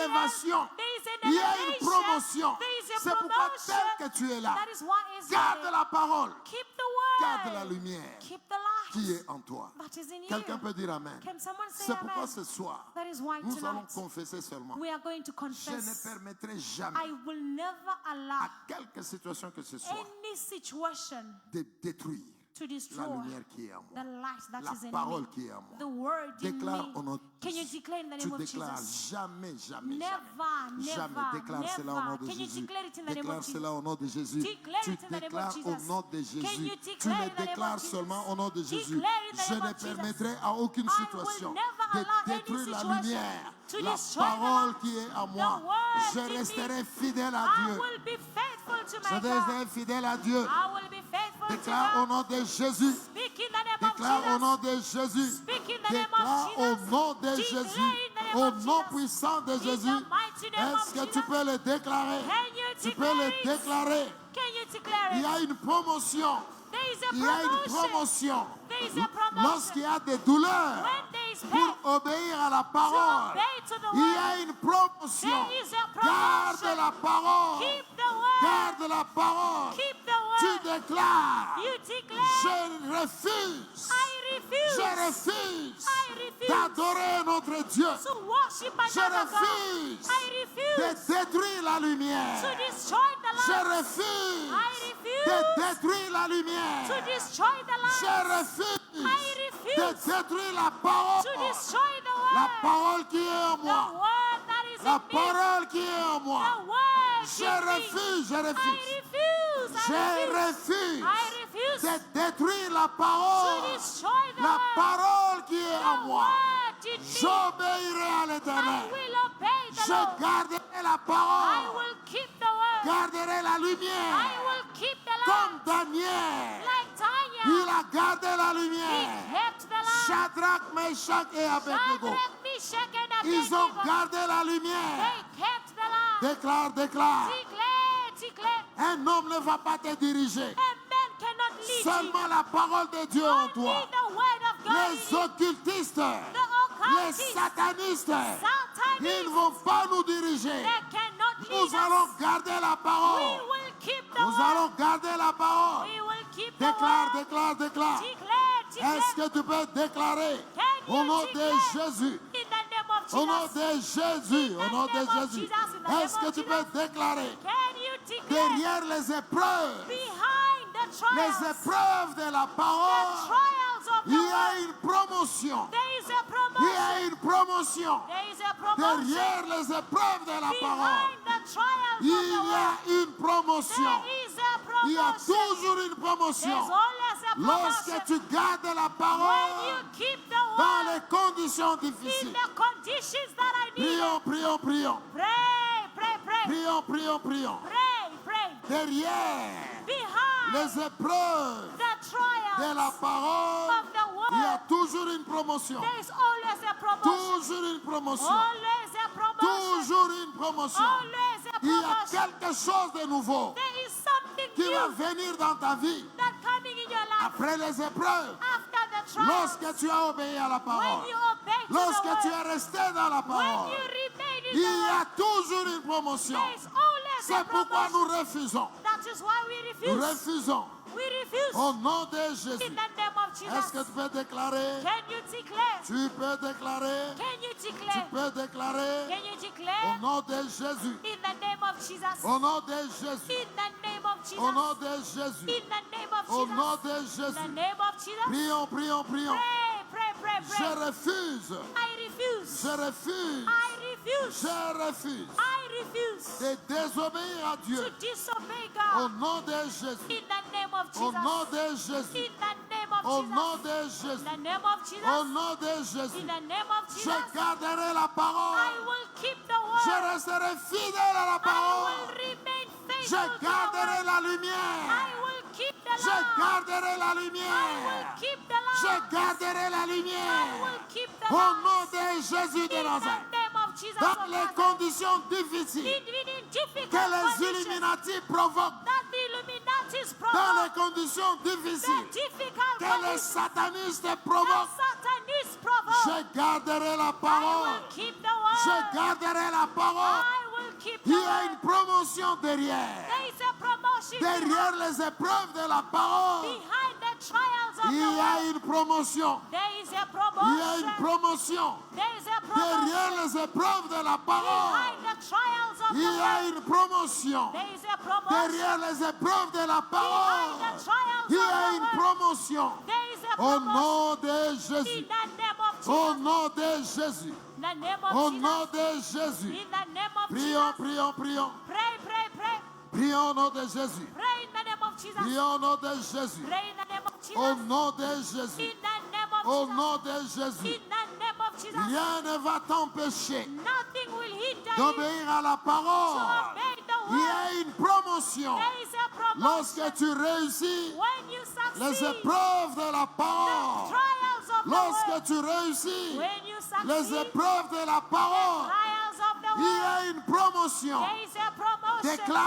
élévation. there is an Il y a une elevation. promotion. There is a C'est pourquoi promotion. tel que tu es là, That is why Israel, garde la parole. keep the word. Garde la lumière Keep the light qui est en toi. that is in you. Quelqu'un peut dire Amen. Can someone say C'est amen? pourquoi ce soir, That is why nous allons tonight confesser seulement. we are going to Je ne confess. permettrai jamais I will never allow à quelque situation que ce soit any situation de détruire to la destroy lumière qui est en the moi. light that La is in parole me. qui est en moi. The word in Déclare au me. nom de Can you Jésus. declare in the Tu name of déclares Jesus? jamais, jamais, Never, jamais. Jamais. never, Déclare cela au nom never. de Can you Jésus. declare it in the name Déclare of Jesus? cela au nom de Jésus. Declare Tu it in the name of déclares au Jesus. nom de Can Jésus. you Tu declare le in the name of déclares Jesus? seulement au nom de Jésus. Declare in the Je name ne of Jesus. permettrai à aucune I will situation never de allow any détruire la situation lumière, to la destroy the parole light. qui est en The moi. word Je in me. resterai fidèle à I Dieu. will be faithful to Je my God. resterai fidèle à Dieu. I will be faithful Déclare to au God. nom de Jésus. Speak in the name Déclare au of nom Jesus. de Jésus. Speak in the name Déclare of au Jesus. nom de Declare Jésus. in the name Au of nom Jesus. puissant de In Jésus. the mighty name Est-ce of que tu Jesus. peux le déclarer? Can you Tu peux declare le it? déclarer. Can you declare Il y it? a une promotion. There is a Il y a une promotion. promotion. There is a promotion. Lorsqu'il y a des douleurs When there is pour pain, obéir à la to parole, obey to the il y word. a une promotion. There is a Garde promotion. la parole. Keep the word. Garde la parole. Keep the Tu word. déclares. You declare. Je refuse. I refuse. Je refuse I refuse d'adorer notre Dieu. to worship Je another God. refuse I refuse de détruire la lumière. to destroy the Je light. refuse I de refuse détruire la to lumière. destroy the Je light. refuse I de refuse détruire la parole. to destroy the La word. parole qui est en The moi. word that is La in me. parole qui est en The moi. word Je in me. refuse, je I refuse. refuse. Je I refuse. refuse I refuse de détruire la to parole. destroy the La word. parole qui est en The moi. word in me. J'obéirai à I l'Éternel. will obey the Je Lord. garderai la I parole. will keep the word. Garderai la I lumière. will keep the Comme light. Daniel. Like Tanya. Il a gardé la He lumière. kept the light. Shadrach, Meshach et Abednego. Shadrach, Meshach, and Ils ont Abednego. gardé la lumière. They kept the light. Déclare, déclare. Declare, declare. Un homme ne va pas te diriger. A man cannot lead you. Seulement la parole de Dieu en Only toi. the word of God in Les you. occultistes, The les occultists, satanistes, ils ne Satanists, vont pas nous diriger. they cannot lead Nous allons us. garder la We parole. will keep the Nous word. allons garder la parole. We will keep the Déclare, word. déclare, déclare. Declare, Est-ce declare. que tu peux déclarer Can au you nom de declare? Jésus? In the name of Au nom Jesus. de Jésus, au nom de name of Jésus. Jesus, in the name Est-ce que of tu peux déclarer Can you declare? derrière les épreuves, Behind the les trials, épreuves de la the parole, trials of the il y a world, une promotion. there is a Il y promotion. a une promotion. There is a promotion. Derrière les épreuves de la parole, Behind the trials il of the y world, a une promotion. there is a Il y a promotion. toujours une There's promotion. always a Lorsque promotion. tu gardes la When parole you keep the dans word les conditions in difficiles. the conditions that I need. Prions, prions, prions. Pray, pray, pray. Prions, prions, prions. Pray, pray. Derrière Behind les épreuves the trials de la parole, of the il y a world, toujours une promotion. there is always a promotion. Toujours une promotion. Always a promotion. Toujours une promotion. Always a Il y a promotion. quelque chose de nouveau There is something qui va new venir dans ta vie that coming in your life après les épreuves. after the trials. Lorsque tu as obéi à la parole, When you obey to the lorsque tu word, es resté dans la when parole, you remain in il the y a word, toujours une promotion. there is always a C'est pourquoi promotion. nous refusons. That is why we Nous refuse. refusons. We refuse. Au nom de Jésus. In the name of Est-ce que Jesus. tu peux déclarer? Can you declare? Tu peux déclarer? Can you Tu declare? peux déclarer? Can you Au declare? nom de Jésus. In the name of Jesus. Au nom de Jésus. In the name of Jesus. Au nom de Jésus. In the name of Au nom Jesus. de In the Jésus. name of Jesus. Prions, prions, prions. Pray, pray, pray, Je pray. refuse. I refuse. Je refuse. I refuse. Je refuse I refuse de désobéir à to Dieu. disobey Au God. nom de Jésus. In the name of Au nom Jesus. de Jésus. In the name of Au nom Jesus. de In Jésus. the name of Au Jesus. nom de Jésus. In the name of Je Jesus. garderai la I parole. will keep the Je word. resterai fidèle à la I will parole. remain Je faithful to the garderai word. la I lumière. will keep the Je light. garderai la I will lumière. keep the light. Je garderai la I lumière. will keep the Au light. nom de Jésus de In the Nazareth. name of Jesus Dans of les Nazareth. conditions difficiles In difficult que les conditions Illuminati provoquent, that the Illuminatis dans les provoke, conditions the difficiles difficult que les conditions satanistes that provoquent, Satanists provoke, je garderai la I parole. will keep the Je word. garderai la parole. I will keep the Il y a word. une promotion derrière. There is a promotion Derrière les épreuves de la parole, behind the trials of il the y a world. une promotion. There is a Il y a une promotion. promotion. There is a Derrière promotion les épreuves de la parole, behind the trials of il the y a world. une promotion. There is a promotion Derrière les épreuves de la behind parole, the trials il y a of une the world. promotion. There is a Au promotion nom de in Jésus. the name of Au Jesus. nom de Jésus. In the name Au of nom Jesus. de Jésus. In the name of Prions, Jesus. prions, prions. Pray, pray, pray. Prions au nom de Jésus. Pray in the name of Jesus. Prions au nom de Jésus. Pray in the name of Au Jesus. nom de Jésus. In the name of Au Jesus. nom de Jésus. In the name of Jesus. Rien ne va t'empêcher Nothing will hinder you d'obéir à la to parole. obey the Il y word. a une promotion. There is a promotion Lorsque tu réussis when you les succeed. épreuves de la parole, Trials of the lorsque word. tu réussis When you les succeed. épreuves de la parole, Trials of the il y word. a une promotion. There is a promotion.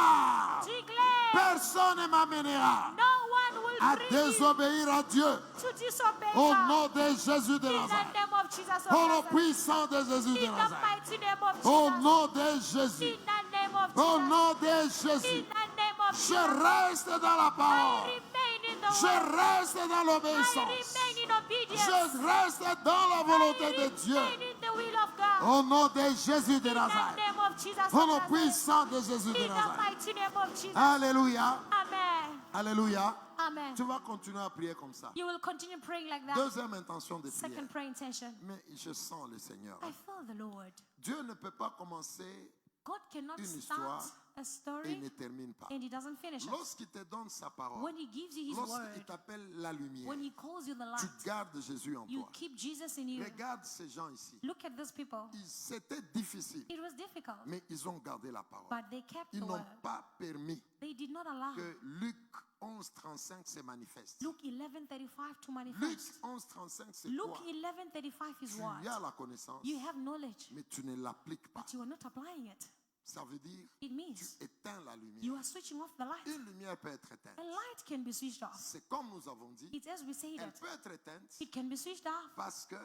Déclare, Declare. personne ne m'amènera No one will à bring you désobéir à Dieu. to disobey Au God. nom de Jésus de In the Nazareth. name of Jesus of Au nom Nazareth. puissant de Jésus de In the Nazareth. mighty name of Au Jesus. nom de Jésus. In the name of Au Jesus. nom de In Jésus. the name of Je Jesus. reste dans la I parole. remain in the Je word. reste dans I l'obéissance. remain in obedience. Je reste dans la volonté I de Dieu. remain in the will of God. Au nom de Jésus de In the Nazareth. name of Jesus Au of nom Nazareth. puissant de Jésus de In the Nazareth. mighty name of Jesus. Alléluia. Amen. Alléluia. Amen. Tu vas continuer à prier comme ça. You will continue praying like that. Deuxième intention de prière. Second prayer intention. Mais je sens le Seigneur. I feel the Lord. Dieu ne peut pas commencer God cannot une start histoire a et story ne termine pas. and He doesn't finish it. Lorsqu'il te donne sa parole, When He gives you His lorsqu'il word, t'appelle la lumière, when He calls you the tu light, gardes Jésus en you toi. keep Jesus in you. Regarde ces gens ici. Look at these people. C'était difficile, It was difficult, mais ils ont gardé la parole. but they kept Ils the n'ont word. pas permis They did not allow que Luc 11:35 se manifeste. Luke 11:35 to Luc manifest. 11:35, c'est Luke quoi? 11:35 is Tu what? as la connaissance, You have knowledge, mais tu ne l'appliques pas. but you are not applying it. Ça veut dire It tu means éteins la lumière. you are switching off the light. Une lumière peut être éteinte. A light can be switched off. C'est comme nous avons dit, It's as we say elle that peut être éteinte it can be switched off. parce que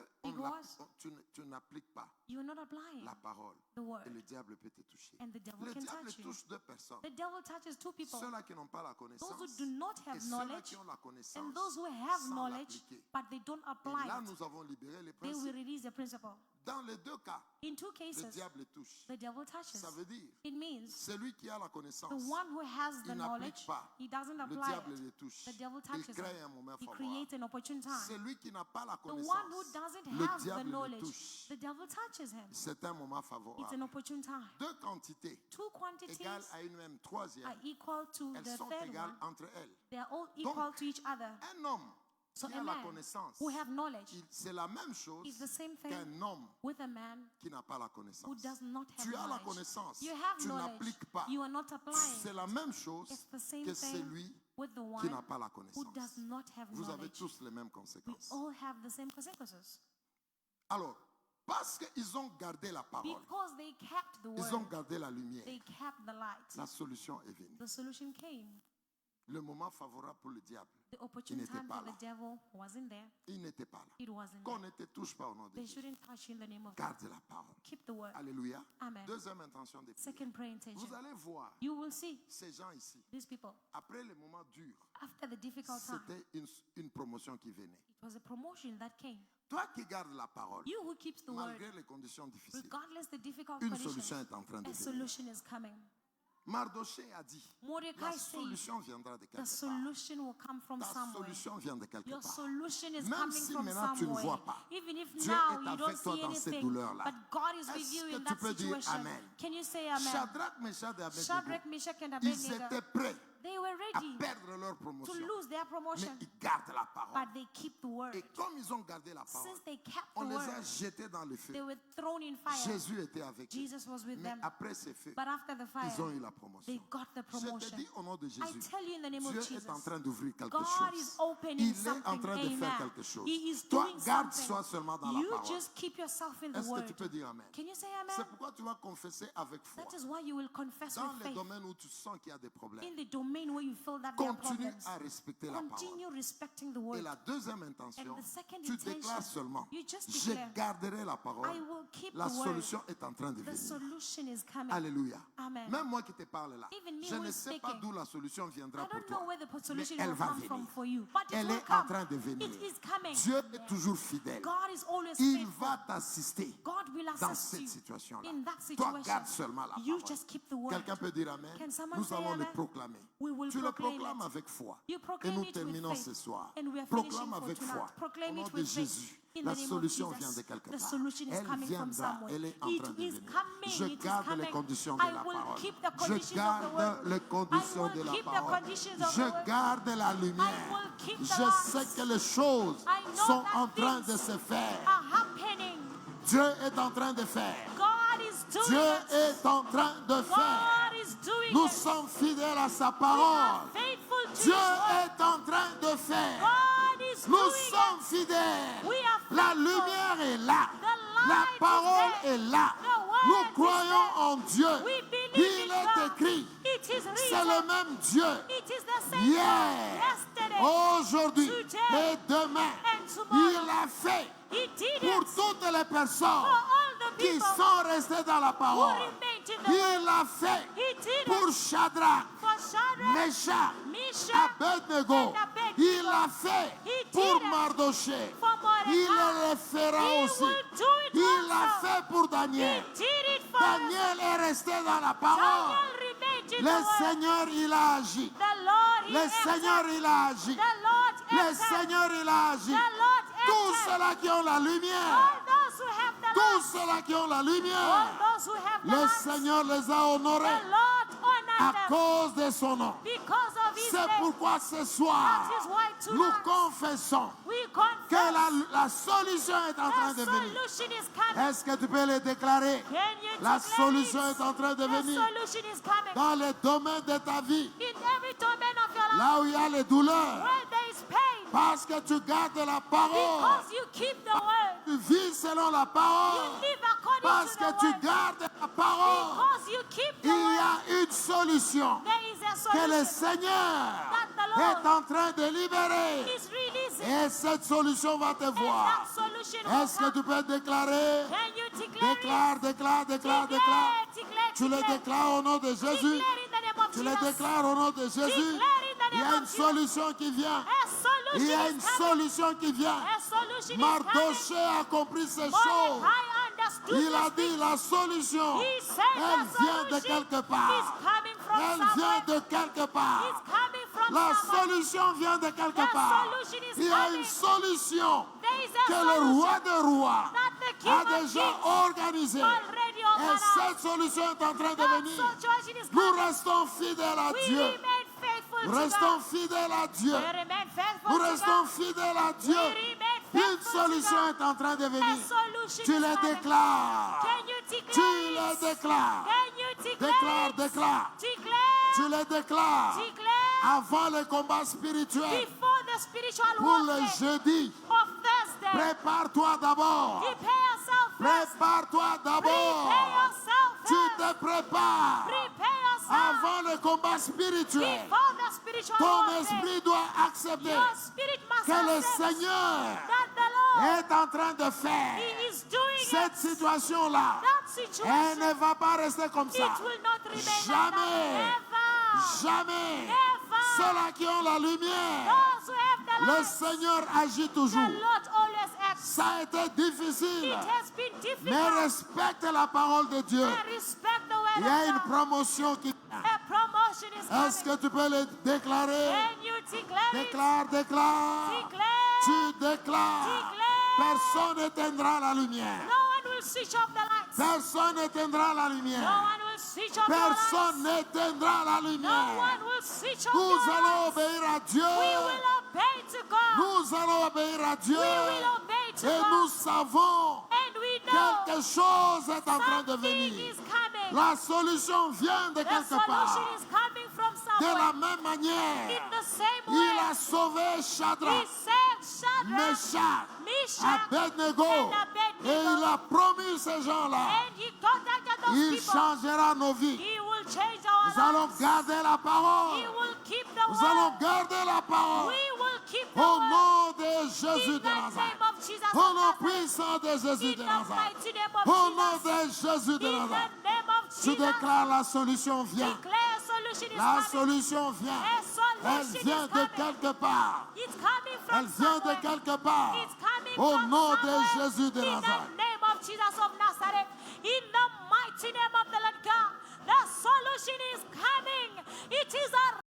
tu n'appliques pas You are not applying la parole. the word, Et le diable peut te toucher. and the devil Le can diable touch you. touche deux personnes. The devil touches two people: Ceux-là qui n'ont pas la those connaissance who do not et have ceux-là knowledge qui ont la connaissance and those who have sans knowledge l'appliquer. but they don't Et apply là, it. nous avons libéré les They will principes. release the principle. Dans les deux cas, In two le cases, diable touche. the devil touches. Ça veut dire, It means celui qui a la connaissance, the one who has the il n'applique knowledge, pas. he doesn't Le apply diable it. le touche. The devil Il touches crée him. un moment He favorable. creates an opportune time. Celui qui n'a pas la The one who connaissance, doesn't le have the diable le knowledge, touche. the devil touches him. C'est un moment It's favorable. an opportune time. Deux quantités Two quantities égales à une même troisième, are equal to elles the sont third égales one. entre elles. They are all equal to each other. Un homme So qui a a la man connaissance, who have knowledge c'est la même chose is the same thing qu'un homme with a man qui n'a pas la who connaissance. does not have Tu as la knowledge. connaissance, You have tu knowledge. n'appliques pas. You are not applying. C'est la même chose It's the same que thing celui with the qui one n'a pas la who connaissance. does not have Vous avez knowledge. tous les mêmes We conséquences. all have the same consequences. Alors, parce qu'ils ont gardé la parole, Because they kept the ils ont word, gardé la lumière, they kept the light. la solution est venue. The solution came. Le moment favorable pour le diable, The opportune n'était time pas for là. the devil wasn't there. il n'était pas là. It wasn't Qu'on there. ne te touche pas au nom de They Jésus. shouldn't touch you in the name of God. Garde la parole. Keep the word. Alléluia. Amen. Deuxième intention de prière. Second prayer intention. Vous allez voir You will see ces gens ici. these people Après les moments durs, after the difficult time. c'était une promotion qui venait. It was a promotion that came. Toi qui gardes la parole, You who keeps the word, malgré les conditions difficiles, regardless the difficult une conditions, solution est en train de a venir. solution is coming. Mardoché a dit, Mordecai la said, solution viendra de the quelque part. solution will come from Ta somewhere. solution vient de quelque Your part. solution is Même coming si from maintenant tu ne somewhere. vois pas, Even if Dieu now est you avec don't toi see dans ces anything, douleurs-là. but God is with Est-ce you que in tu that peux dire situation. Amen? Can you say amen? Shadrach, Meshach et Abednego, Shadrach, Meshach, and ils Abednego, étaient prêts They were à ready perdre leur to promotion. lose their Mais promotion, ils gardent la parole. but they keep the word. Et comme ils ont gardé la parole, Since they kept on the les a word, jetés dans le feu. they were thrown in fire. Jésus était avec eux. Jesus was with Mais them. après ces feux, But after the ils ont fire, eu la promotion. they got the Je te promotion. dis au nom de I Jésus, tell you in the name of Dieu Jesus, est en train d'ouvrir quelque God is chose. opening Il est something. en train de faire Amen. quelque chose. He is Toi, doing garde-toi something. seulement dans la You parole. just keep yourself in the Est-ce que word. tu peux dire Amen? Can you say C'est amen? pourquoi tu vas confesser avec foi. That is why you will confess Dans with les faith. domaines où tu sens qu'il y a des problèmes, In the domain where you feel that there are continue problems, à respecter la parole. continue respecting the Et word. la deuxième intention, And the second tu intention, déclares seulement, you just je declare, garderai la parole. I will keep La the word. solution est en train de The venir. solution is coming. Alléluia. Amen. Même moi qui te parle là, Even me je who ne is sais pas speaking, d'où la solution I viendra pour don't know toi. where the Mais solution elle will va come from venir. for you, but it Elle will est en come. train de venir. It is coming. Dieu est toujours fidèle. God is always Il faithful. va t'assister God will dans assist cette you situation-là. in that Toi, situation. garde seulement la You parole. just keep the word. Quelqu'un peut dire Amen. Can someone Nous say allons le amen? proclamer. We will Tu le proclaim proclames it. avec foi. You Et proclaim nous it with terminons faith. ce soir. And we are Proclame finishing for avec tonight. foi. Proclaim Au nom it de with faith. Jésus. In La the name of solution Jesus. vient de quelque The part. solution is Elle coming from viendra. somewhere. Elle est en It train de is venir. coming. Je It is garde les coming. conditions de I la will parole. keep the Je conditions of the garde word. les conditions I de will la keep the parole. conditions of the Je word. garde la lumière. I will keep the Je light. sais que les choses I know sont that en train things de se faire. are happening. Dieu est en train de faire. God is doing Dieu it. est en train de faire. God is doing Nous it. sommes fidèles à sa We are parole. faithful to Dieu His word. est en train de faire. God is Nous doing sommes it. fidèles. We are La faithful. lumière est là. The La light parole is there. est là. The word Nous is croyons there. en Dieu. We believe Il in est God. écrit. It is C'est le written. même Dieu. It is the same Hier, God yesterday, aujourd'hui today, et demain. and tomorrow. Il a fait He did pour it toutes les personnes for all the qui people sont restées dans la who parole. remained in the Il word. l'a fait He did pour it Shadrach, for Shadrach, Meshach, Meshach, Abednego. and Abednego. Il l'a fait He did pour it Mardoché. for Mordecai. Il le fera He aussi. will do it Il l'a also. fait pour He Daniel. did it for Daniel est resté dans la parole. Daniel remained in Le the word. Seigneur, il a agi. The Lord, he Le answered. Seigneur, il a agi. The Lord Le answered. Seigneur, il a agi. The Lord Tous answered. ceux-là qui ont la All lumière, those who have the tous light, ceux-là qui ont la all lumière, those who have the le light, Seigneur les a honorés the Lord honored à them cause de son nom. because of his C'est name. pourquoi ce soir, That is why nous tonight confessons we que confess la solution est en train the de venir. solution is coming. Est-ce que tu peux le déclarer? Can you La declare solution it? est en train de The venir solution is coming. dans les domaines de ta vie, In every domain of your life, là où il y a les douleurs, where there is pain, parce que tu gardes la parole. because you keep the word, Tu vis selon la you parole, live according parce to que the tu word, gardes la parole. because you keep the Il y word, a une solution there is a que le solution Seigneur that the est Lord en train de libérer. is releasing. Et cette solution va te And voir. that solution will Est-ce que come. tu peux déclarer? Can you declare Déclare, it? déclare, déclare, déclare. Declare, declare, Tu le declare. déclares au nom de Jésus. Declare in the name of Tu le Jesus. déclares au nom de Jésus. Declare in the Il y name a of une Jesus. solution qui vient. A Il y solution a is une coming. solution qui vient. A solution is Mardoché coming. a compris ces choses. Mordecai understood Il a this dit thing. la solution, He said elle the vient de solution quelque is part. coming from Elle vient somewhere. de quelque It's part. coming from La somewhere. solution vient de quelque The part. solution is Il y a coming. une solution There is a que le solution roi des rois that the King a of déjà Kings organisée. already Et organized. cette solution est en train de That venir. situation is Nous coming. restons fidèles à We Dieu. remain faithful Nous to restons God. fidèles à Dieu. We remain faithful Nous to restons God. fidèles à We Dieu. remain Une faithful to solution God. est en train de A venir. solution Tu is le coming. déclares. Can you Tu declare le it? déclares. Can you declare Déclare, it? déclare. Declare. Tu le déclares. Declare. Avant le combat spirituel Before the spiritual pour le warfare jeudi. of Thursday. Prépare-toi d'abord. Prepare yourself first. Prépare-toi d'abord. Prepare yourself Tu first. te prépares Prepare yourself. avant le combat spirituel. Before the spiritual Ton warfare. esprit doit accepter Your spirit must que le accept Seigneur that the Lord, est en train de faire He is doing cette it. situation-là. That Elle situation, ne va pas rester comme ça. it will not remain Jamais. like that. Jamais. Never. Ceux-là qui ont la lumière, Those who have the le light, Seigneur agit the toujours. Lord always acts. Ça a été difficile, It has been mais difficult. respecte la parole de Dieu. I respect the word Il y a of une God. promotion qui vient. A promotion is Est-ce que coming. tu peux le déclarer? Can you declare it? Déclare, déclare. Declare. Tu déclares. Declare. Personne n'éteindra la lumière. No one will switch off the lights. Personne n'éteindra la No lumière. one will switch off Personne your lights. n'éteindra la No lumière. one will switch off Nous your allons lights. obéir à Dieu. We will obey to God. Nous allons obéir à Dieu. We will obey to Et God. nous savons And we know quelque chose est en train de something venir. is coming. La solution vient de The quelque part. solution is coming from De somewhere. la même manière, In the same il way, a sauvé he Shadrach, saved Shadrach, Meshach, Meshach, Abednego. and Abednego. Et il a promis ces gens-là, And he contacted those il people. changera nos vies. He will change our Nous allons lives. garder la parole. He will keep the Nous allons word. garder la parole. We will keep the Au word. nom de Jésus In de the Nazareth. name of Jesus Au of nom Nazareth. puissant de Jésus In de the Nazareth. mighty name of Au nom Jesus. de Jésus de In the Nazareth. name of Je Jesus. déclare la solution vient. Declare solution is La coming. solution vient. A Elle solution vient is de coming. quelque part. It's coming from Elle vient de somewhere. quelque part. It's coming Au from nom de somewhere. Jésus de In Nazareth. the name of Jesus of Nazareth. In the mighty name of the Lord God. The solution is coming. It is a